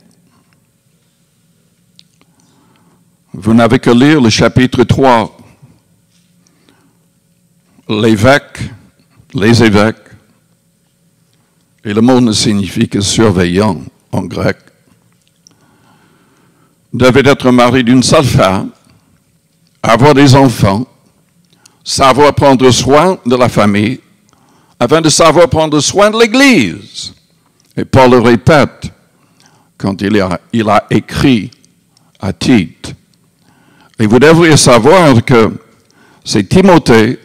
Vous n'avez que lire le chapitre 3. L'évêque, les évêques, et le mot ne signifie que surveillant en grec, devaient être mariés d'une seule femme, avoir des enfants, savoir prendre soin de la famille, afin de savoir prendre soin de l'Église. Et Paul le répète quand il a écrit à Tite. Et vous devriez savoir que c'est Timothée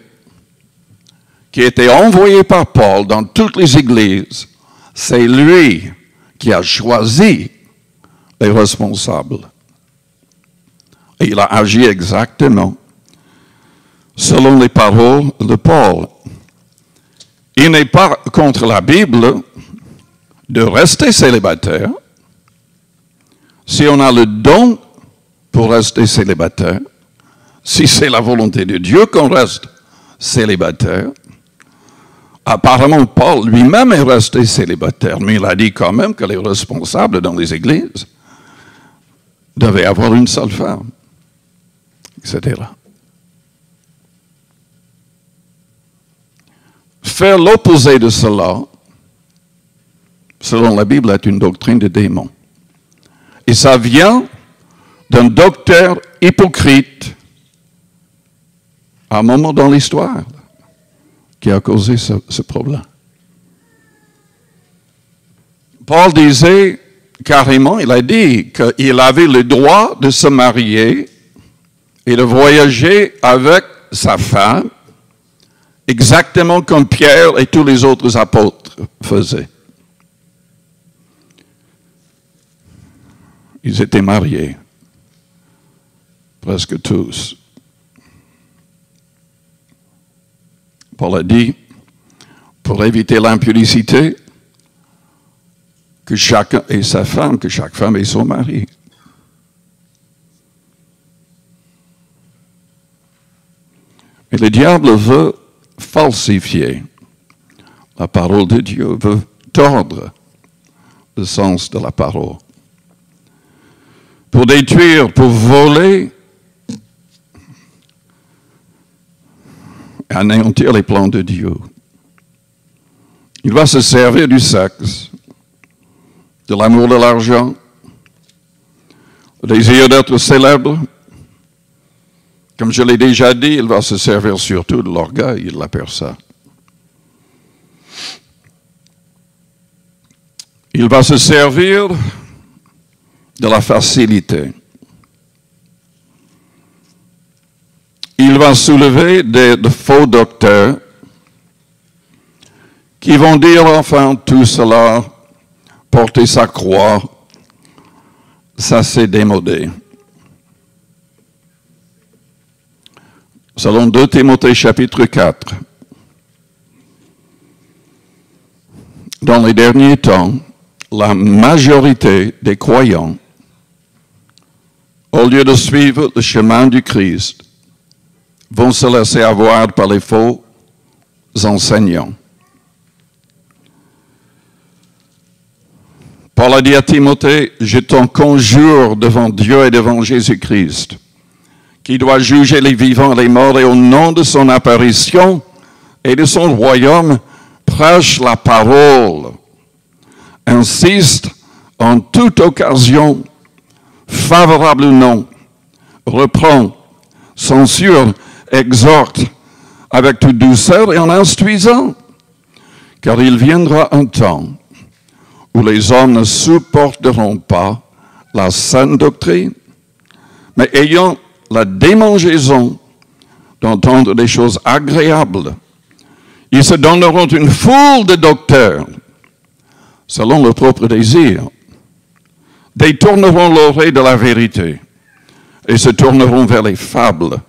qui était envoyé par Paul dans toutes les églises. C'est lui qui a choisi les responsables. Et il a agi exactement selon les paroles de Paul. Il n'est pas contre la Bible de rester célibataire si on a le don pour rester célibataire, si c'est la volonté de Dieu qu'on reste célibataire. Apparemment, Paul lui-même est resté célibataire, mais il a dit quand même que les responsables dans les églises devaient avoir une seule femme, etc. faire l'opposé de cela, selon la Bible, est une doctrine de démon. Et ça vient d'un docteur hypocrite à un moment dans l'histoire qui a causé ce problème. Paul disait carrément, il a dit qu'il avait le droit de se marier et de voyager avec sa femme, exactement comme Pierre et tous les autres apôtres faisaient. Ils étaient mariés, presque tous. Paul a dit, pour éviter l'impudicité, que chacun ait sa femme, que chaque femme ait son mari. Et le diable veut falsifier la parole de Dieu, veut tordre le sens de la parole. Pour détruire, pour voler, anéantir les plans de Dieu. Il va se servir du sexe, de l'amour de l'argent, le désir d'être célèbre. Comme je l'ai déjà dit, il va se servir surtout de l'orgueil de la personne. Il va se servir de la facilité. Il va soulever de faux docteurs qui vont dire enfin tout cela, porter sa croix, ça c'est démodé. Selon 2 Timothée chapitre 4, dans les derniers temps, la majorité des croyants, au lieu de suivre le chemin du Christ, vont se laisser avoir par les faux enseignants. Paul a dit à Timothée, je t'en conjure devant Dieu et devant Jésus-Christ, qui doit juger les vivants et les morts, et au nom de son apparition et de son royaume, prêche la parole, insiste en toute occasion, favorable ou non, reprend, censure, exhorte avec toute douceur et en instruisant, car il viendra un temps où les hommes ne supporteront pas la saine doctrine, mais ayant la démangeaison d'entendre des choses agréables, ils se donneront une foule de docteurs, selon leur propre désir, détourneront l'oreille de la vérité et se tourneront vers les fables.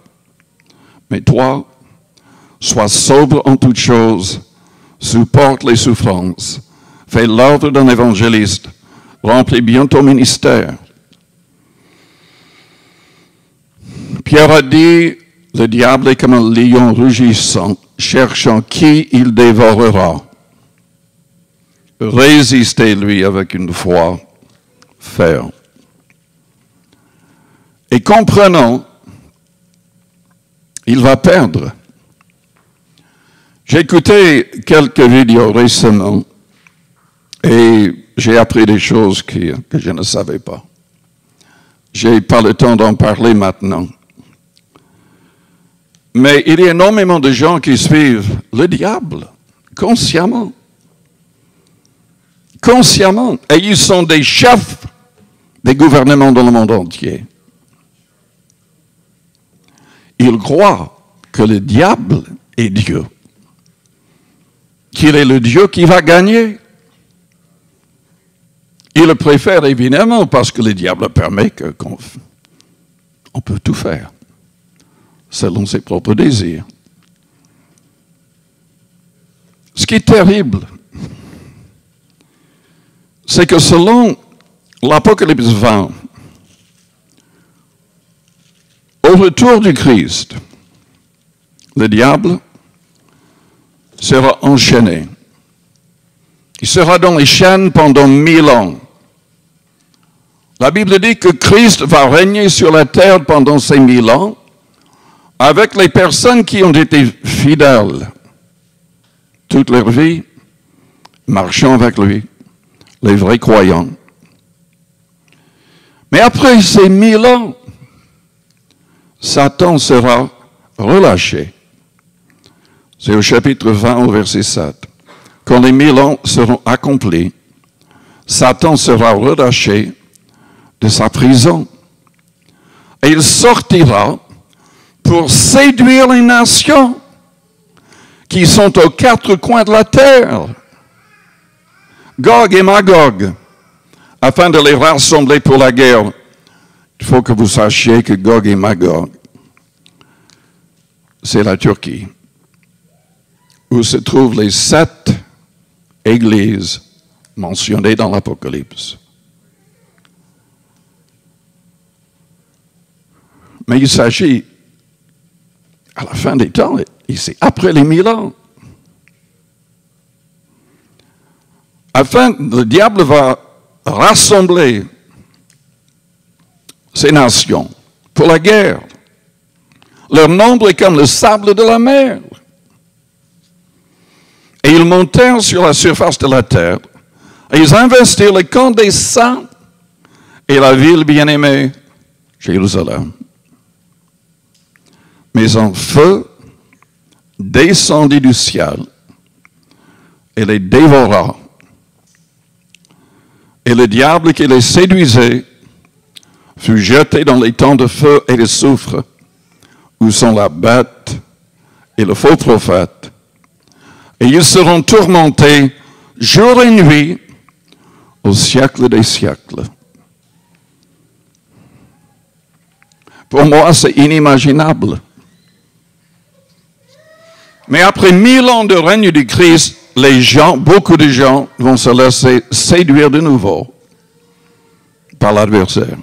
Mais toi, sois sobre en toutes choses, supporte les souffrances, fais l'œuvre d'un évangéliste, remplis bien ton ministère. Pierre a dit, le diable est comme un lion rugissant, cherchant qui il dévorera. Résistez-lui avec une foi ferme. Et comprenant, il va perdre. J'ai écouté quelques vidéos récemment et j'ai appris des choses que je ne savais pas. Je n'ai pas le temps d'en parler maintenant. Mais il y a énormément de gens qui suivent le diable, consciemment. Consciemment. Et ils sont des chefs des gouvernements dans le monde entier. Ils croient que le diable est Dieu. Qu'il est le Dieu qui va gagner. Ils le préfèrent évidemment parce que le diable permet qu'on peut tout faire selon ses propres désirs. Ce qui est terrible, c'est que selon l'Apocalypse 20, au retour du Christ, le diable sera enchaîné. Il sera dans les chaînes pendant 1000 ans. La Bible dit que Christ va régner sur la terre pendant ces 1000 ans avec les personnes qui ont été fidèles toute leur vie, marchant avec lui, les vrais croyants. Mais après ces 1000 ans, Satan sera relâché. C'est au chapitre 20, au verset 7. Quand les 1000 ans seront accomplis, Satan sera relâché de sa prison. Et il sortira pour séduire les nations qui sont aux 4 coins de la terre, Gog et Magog, afin de les rassembler pour la guerre. Il faut que vous sachiez que Gog et Magog, c'est la Turquie, où se trouvent les 7 églises mentionnées dans l'Apocalypse. Mais il s'agit, à la fin des temps, ici, après les 1000 ans, le diable va rassembler ces nations pour la guerre. Leur nombre est comme le sable de la mer. Et ils montèrent sur la surface de la terre, et ils investirent les camps des saints et la ville bien-aimée, Jérusalem. Mais un feu descendit du ciel et les dévora. Et le diable qui les séduisait fut jeté dans les temps de feu et de soufre, où sont la bête et le faux prophète. Et ils seront tourmentés jour et nuit au siècle des siècles. Pour moi, c'est inimaginable. Mais après 1000 ans de règne du Christ, beaucoup de gens vont se laisser séduire de nouveau par l'adversaire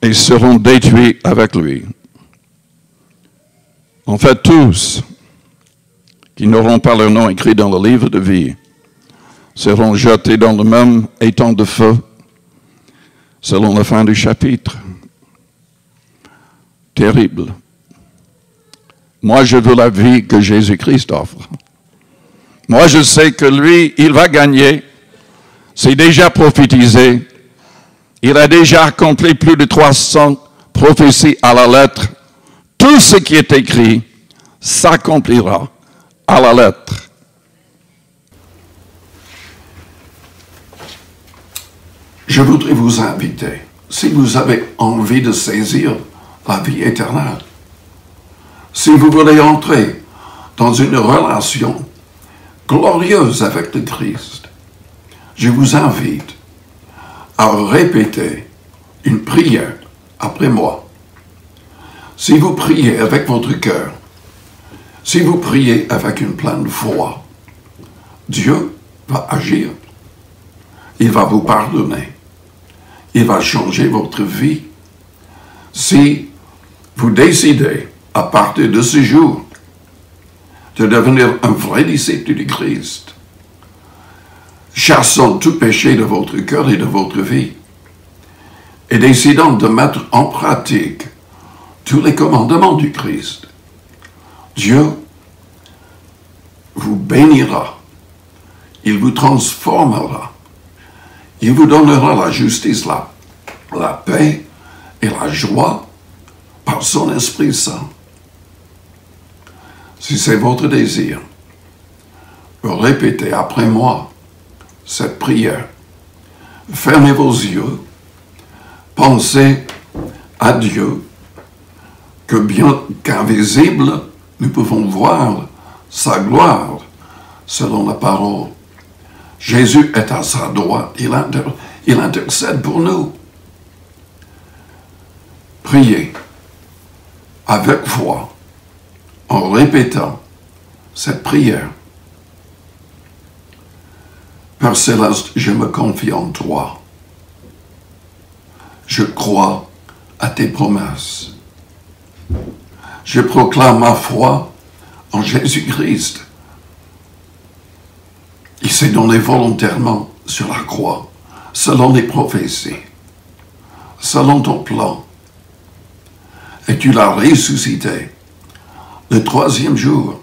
et seront détruits avec lui. En fait, tous qui n'auront pas leur nom écrit dans le livre de vie seront jetés dans le même étang de feu, selon la fin du chapitre. Terrible. Moi, je veux la vie que Jésus-Christ offre. Moi, je sais que lui, il va gagner. C'est déjà prophétisé. Il a déjà accompli plus de 300 prophéties à la lettre. Tout ce qui est écrit s'accomplira à la lettre. Je voudrais vous inviter, si vous avez envie de saisir la vie éternelle, si vous voulez entrer dans une relation glorieuse avec le Christ, je vous invite à répéter une prière après moi. Si vous priez avec votre cœur, si vous priez avec une pleine foi, Dieu va agir. Il va vous pardonner. Il va changer votre vie. Si vous décidez, à partir de ce jour, de devenir un vrai disciple du Christ, chassant tout péché de votre cœur et de votre vie, et décidant de mettre en pratique tous les commandements du Christ, Dieu vous bénira, il vous transformera, il vous donnera la justice, la paix et la joie par son Esprit Saint. Si c'est votre désir, répétez après moi cette prière. Fermez vos yeux, pensez à Dieu, que bien qu'invisible, nous pouvons voir sa gloire selon la parole. Jésus est à sa droite, il intercède pour nous. Priez avec foi, en répétant cette prière. Père Céleste, je me confie en toi. Je crois à tes promesses. Je proclame ma foi en Jésus-Christ. Il s'est donné volontairement sur la croix, selon les prophéties, selon ton plan. Et tu l'as ressuscité le 3e jour.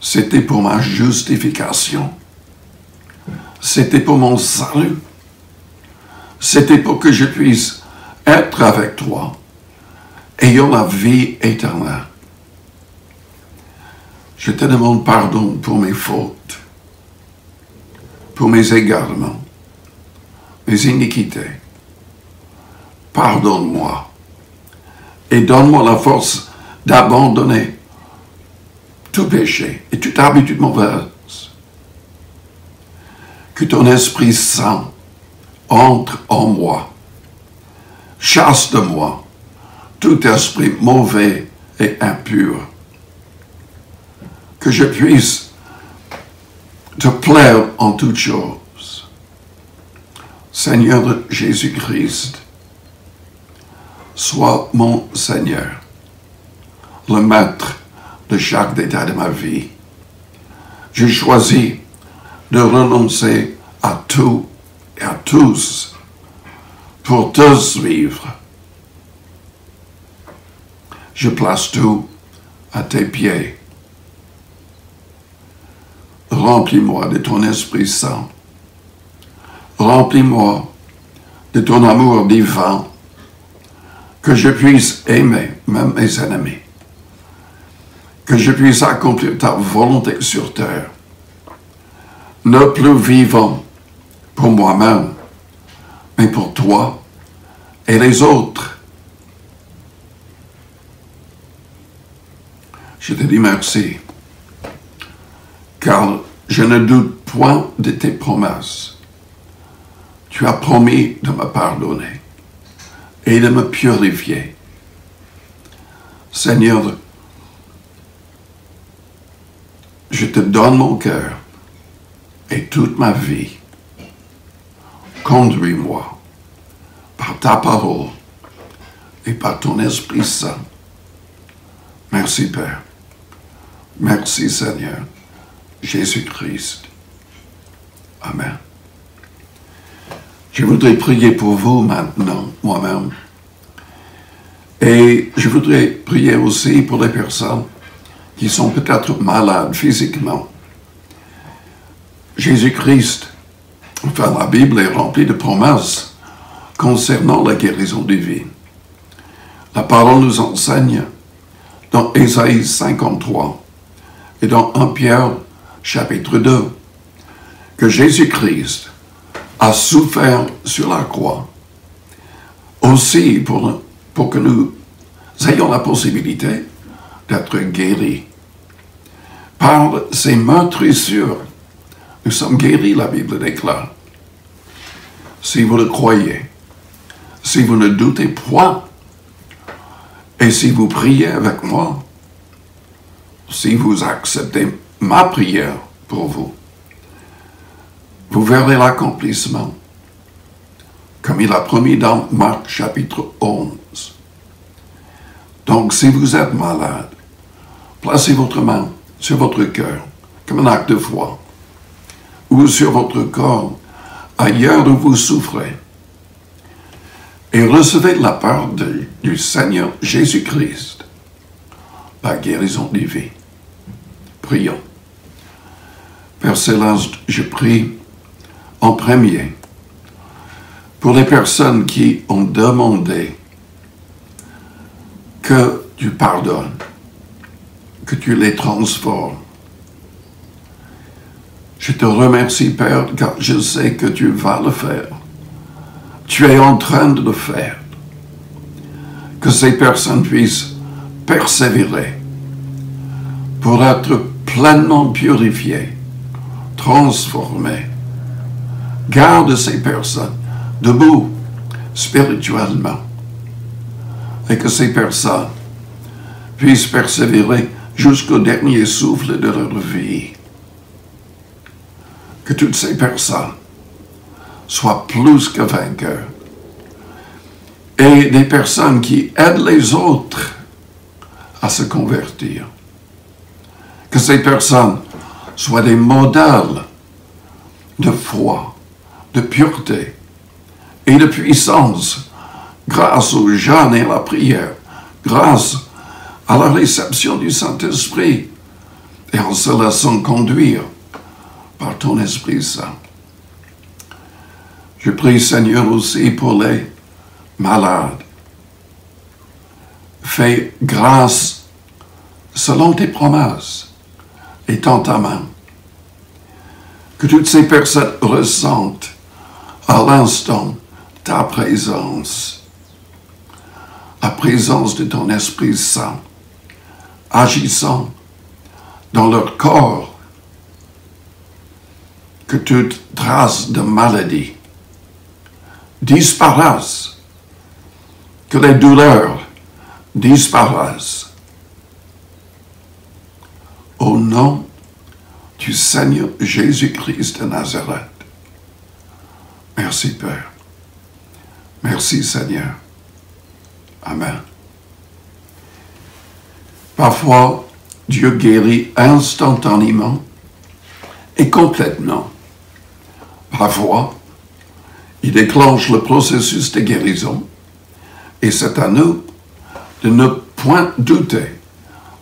C'était pour ma justification. C'était pour mon salut. C'était pour que je puisse être avec toi, ayant la vie éternelle. Je te demande pardon pour mes fautes, pour mes égarements, mes iniquités. Pardonne-moi et donne-moi la force d'abandonner tout péché et toute habitude mauvaise. Que ton Esprit Saint entre en moi, chasse de moi tout esprit mauvais et impur. Que je puisse te plaire en toutes choses. Seigneur Jésus-Christ, sois mon Seigneur, le maître de chaque détail de ma vie. Je choisis de renoncer à tout et à tous pour te suivre. Je place tout à tes pieds. Remplis-moi de ton Esprit Saint. Remplis-moi de ton amour divin, que je puisse aimer même mes ennemis, que je puisse accomplir ta volonté sur terre, ne plus vivant pour moi-même, mais pour toi et les autres. Je te dis merci, car je ne doute point de tes promesses. Tu as promis de me pardonner et de me purifier. Seigneur, je te donne mon cœur et toute ma vie. Conduis-moi par ta parole et par ton Esprit Saint. Merci Père. Merci Seigneur. Jésus-Christ. Amen. Je voudrais prier pour vous maintenant, moi-même. Et je voudrais prier aussi pour les personnes qui sont peut-être malades physiquement. Jésus-Christ, enfin la Bible est remplie de promesses concernant la guérison divine. La parole nous enseigne dans Ésaïe 53 et dans 1 Pierre chapitre 2 que Jésus-Christ a souffert sur la croix aussi pour que nous ayons la possibilité d'être guéris. Par ces meurtrissures, nous sommes guéris, la Bible déclare. Si vous le croyez, si vous ne doutez point, et si vous priez avec moi, si vous acceptez ma prière pour vous, vous verrez l'accomplissement, comme il a promis dans Marc chapitre 11. Donc, si vous êtes malade, placez votre main sur votre cœur, comme un acte de foi, ou sur votre corps, ailleurs où vous souffrez, et recevez de la part du Seigneur Jésus-Christ la guérison divine. Prions. Père Céleste, je prie en premier pour les personnes qui ont demandé que tu pardonnes, que tu les transformes. Je te remercie, Père, car je sais que tu vas le faire. Tu es en train de le faire. Que ces personnes puissent persévérer pour être pleinement purifiées, transformées. Garde ces personnes debout spirituellement et que ces personnes puissent persévérer jusqu'au dernier souffle de leur vie. Que toutes ces personnes soient plus que vainqueurs et des personnes qui aident les autres à se convertir. Que ces personnes soient des modèles de foi, de pureté et de puissance grâce au jeûne et à la prière, grâce à la réception du Saint-Esprit et en se laissant conduire par ton Esprit Saint. Je prie, Seigneur, aussi pour les malades. Fais grâce selon tes promesses et tends ta main. Que toutes ces personnes ressentent à l'instant ta présence, la présence de ton Esprit Saint, agissant dans leur corps, que toute trace de maladie disparaisse, que les douleurs disparaissent. Au nom du Seigneur Jésus-Christ de Nazareth. Merci, Père. Merci, Seigneur. Amen. Parfois, Dieu guérit instantanément et complètement. Parfois, il déclenche le processus de guérison et c'est à nous de ne point douter,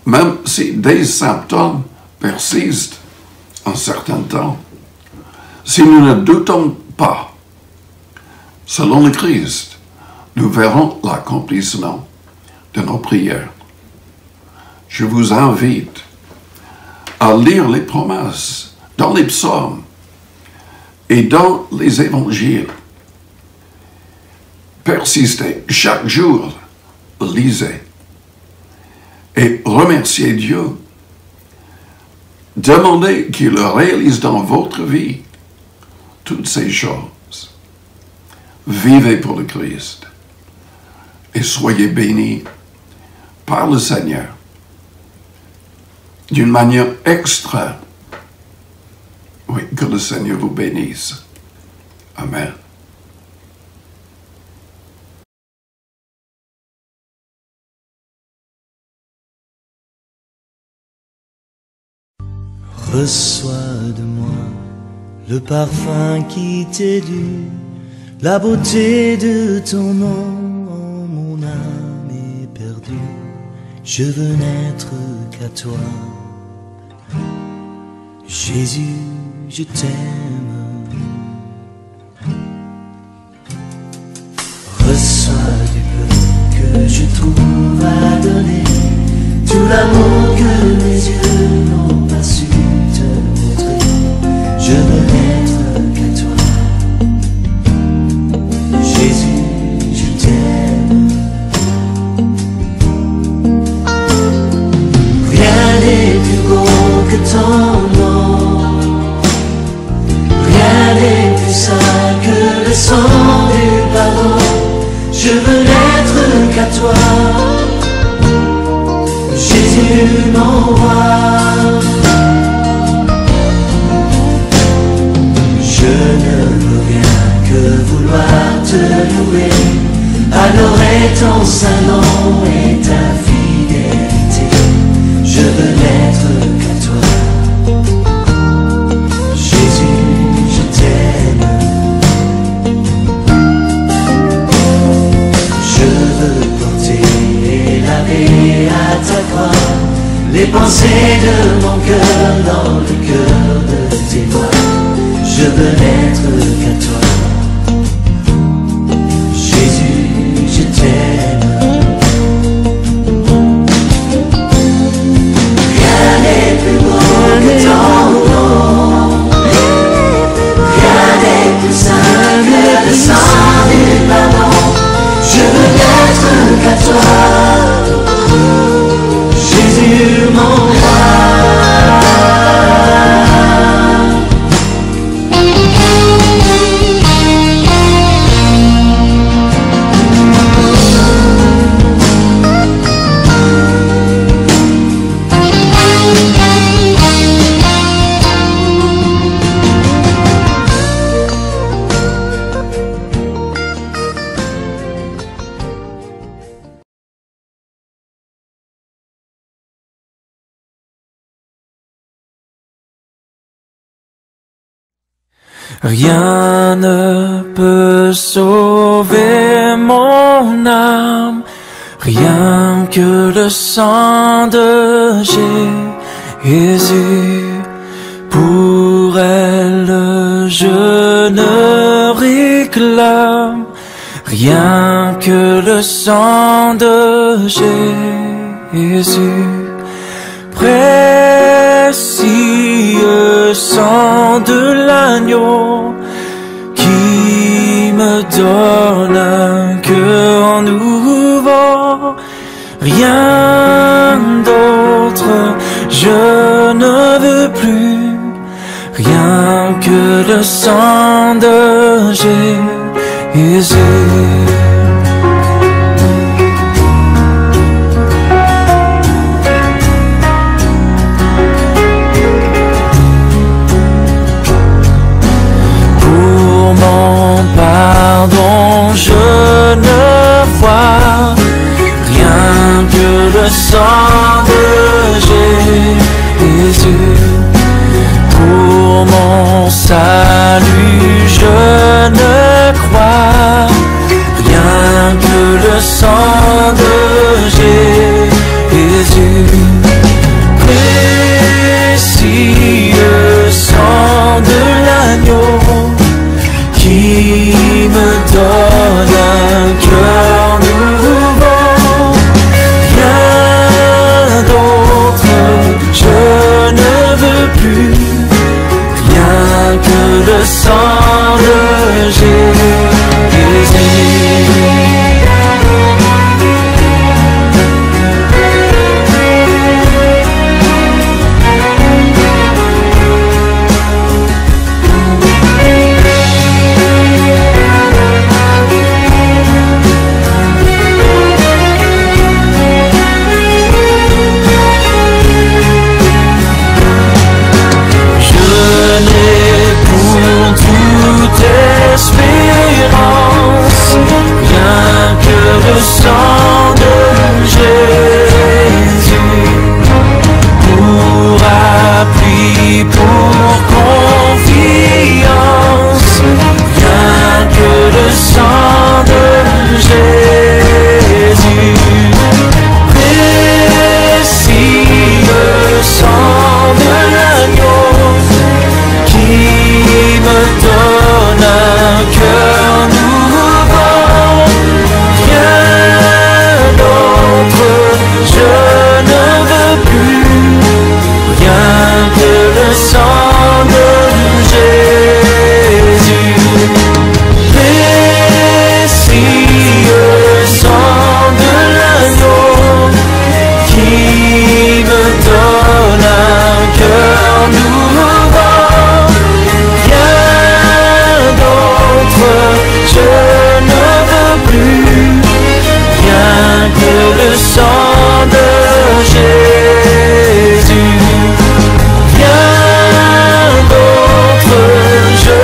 même si des symptômes persistent un certain temps. Si nous ne doutons pas, selon le Christ, nous verrons l'accomplissement de nos prières. Je vous invite à lire les promesses dans les psaumes et dans les évangiles. Persistez chaque jour, lisez et remerciez Dieu. Demandez qu'il réalise dans votre vie toutes ces choses. Vivez pour le Christ et soyez bénis par le Seigneur d'une manière extrême. Oui, que le Seigneur vous bénisse. Amen. Reçois de moi le parfum qui t'est dû, la beauté de ton nom, mon âme est perdue. Je veux n'être qu'à toi. Jésus, je t'aime. Reçois du peu que je trouve à donner, tout l'amour que mes yeux n'ont pas su te montrer. Je veux n'être qu'à toi. Jésus, je t'aime. Rien n'est plus beau que ton nom, rien n'est plus saint que le sang du pardon. Je veux n'être qu'à toi. Jésus, mon roi, je ne veux rien que vouloir te louer, adorer ton saint nom et ta fidélité. Je veux n'être qu'à toi. Jésus, je t'aime. Je veux porter la vie à ta croix, les pensées de mon cœur dans le cœur de tes doigts. Je veux n'être qu'à toi. Jésus, je t'aime. Rien n'est plus beau que ton nom, rien n'est plus saint que le sang du pardon. Je veux n'être qu'à toi. Jésus, mon roi. Rien ne peut sauver mon âme, rien que le sang de Jésus, pour elle je ne réclame rien que le sang de Jésus, précieux sang de l'agneau qui me donne un cœur nouveau. Rien d'autre je ne veux plus, rien que le sang de Jésus. Pour mon pardon je ne vois rien que le sang de Jésus. Pour mon salut je ne crois rien que le sang de Jésus. Précieux sang de l'agneau qui me donne un cœur nouveau. Rien d'autre je ne veux plus, rien que le sang de Jésus. Espérance, rien que le sang de Jésus, pour appui, pour confiance, rien que le sang de Jésus. Précieux sang de l'agneau qui me donne un cœur nouveau. Rien d'autre je ne veux plus, rien que le sang de Jésus. Précieux sang de l'agneau qui me donne un cœur nouveau. Je ne veux plus, rien que le sang de Jésus. Rien d'autre je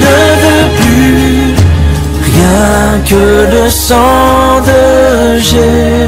ne veux plus, rien que le sang de Jésus.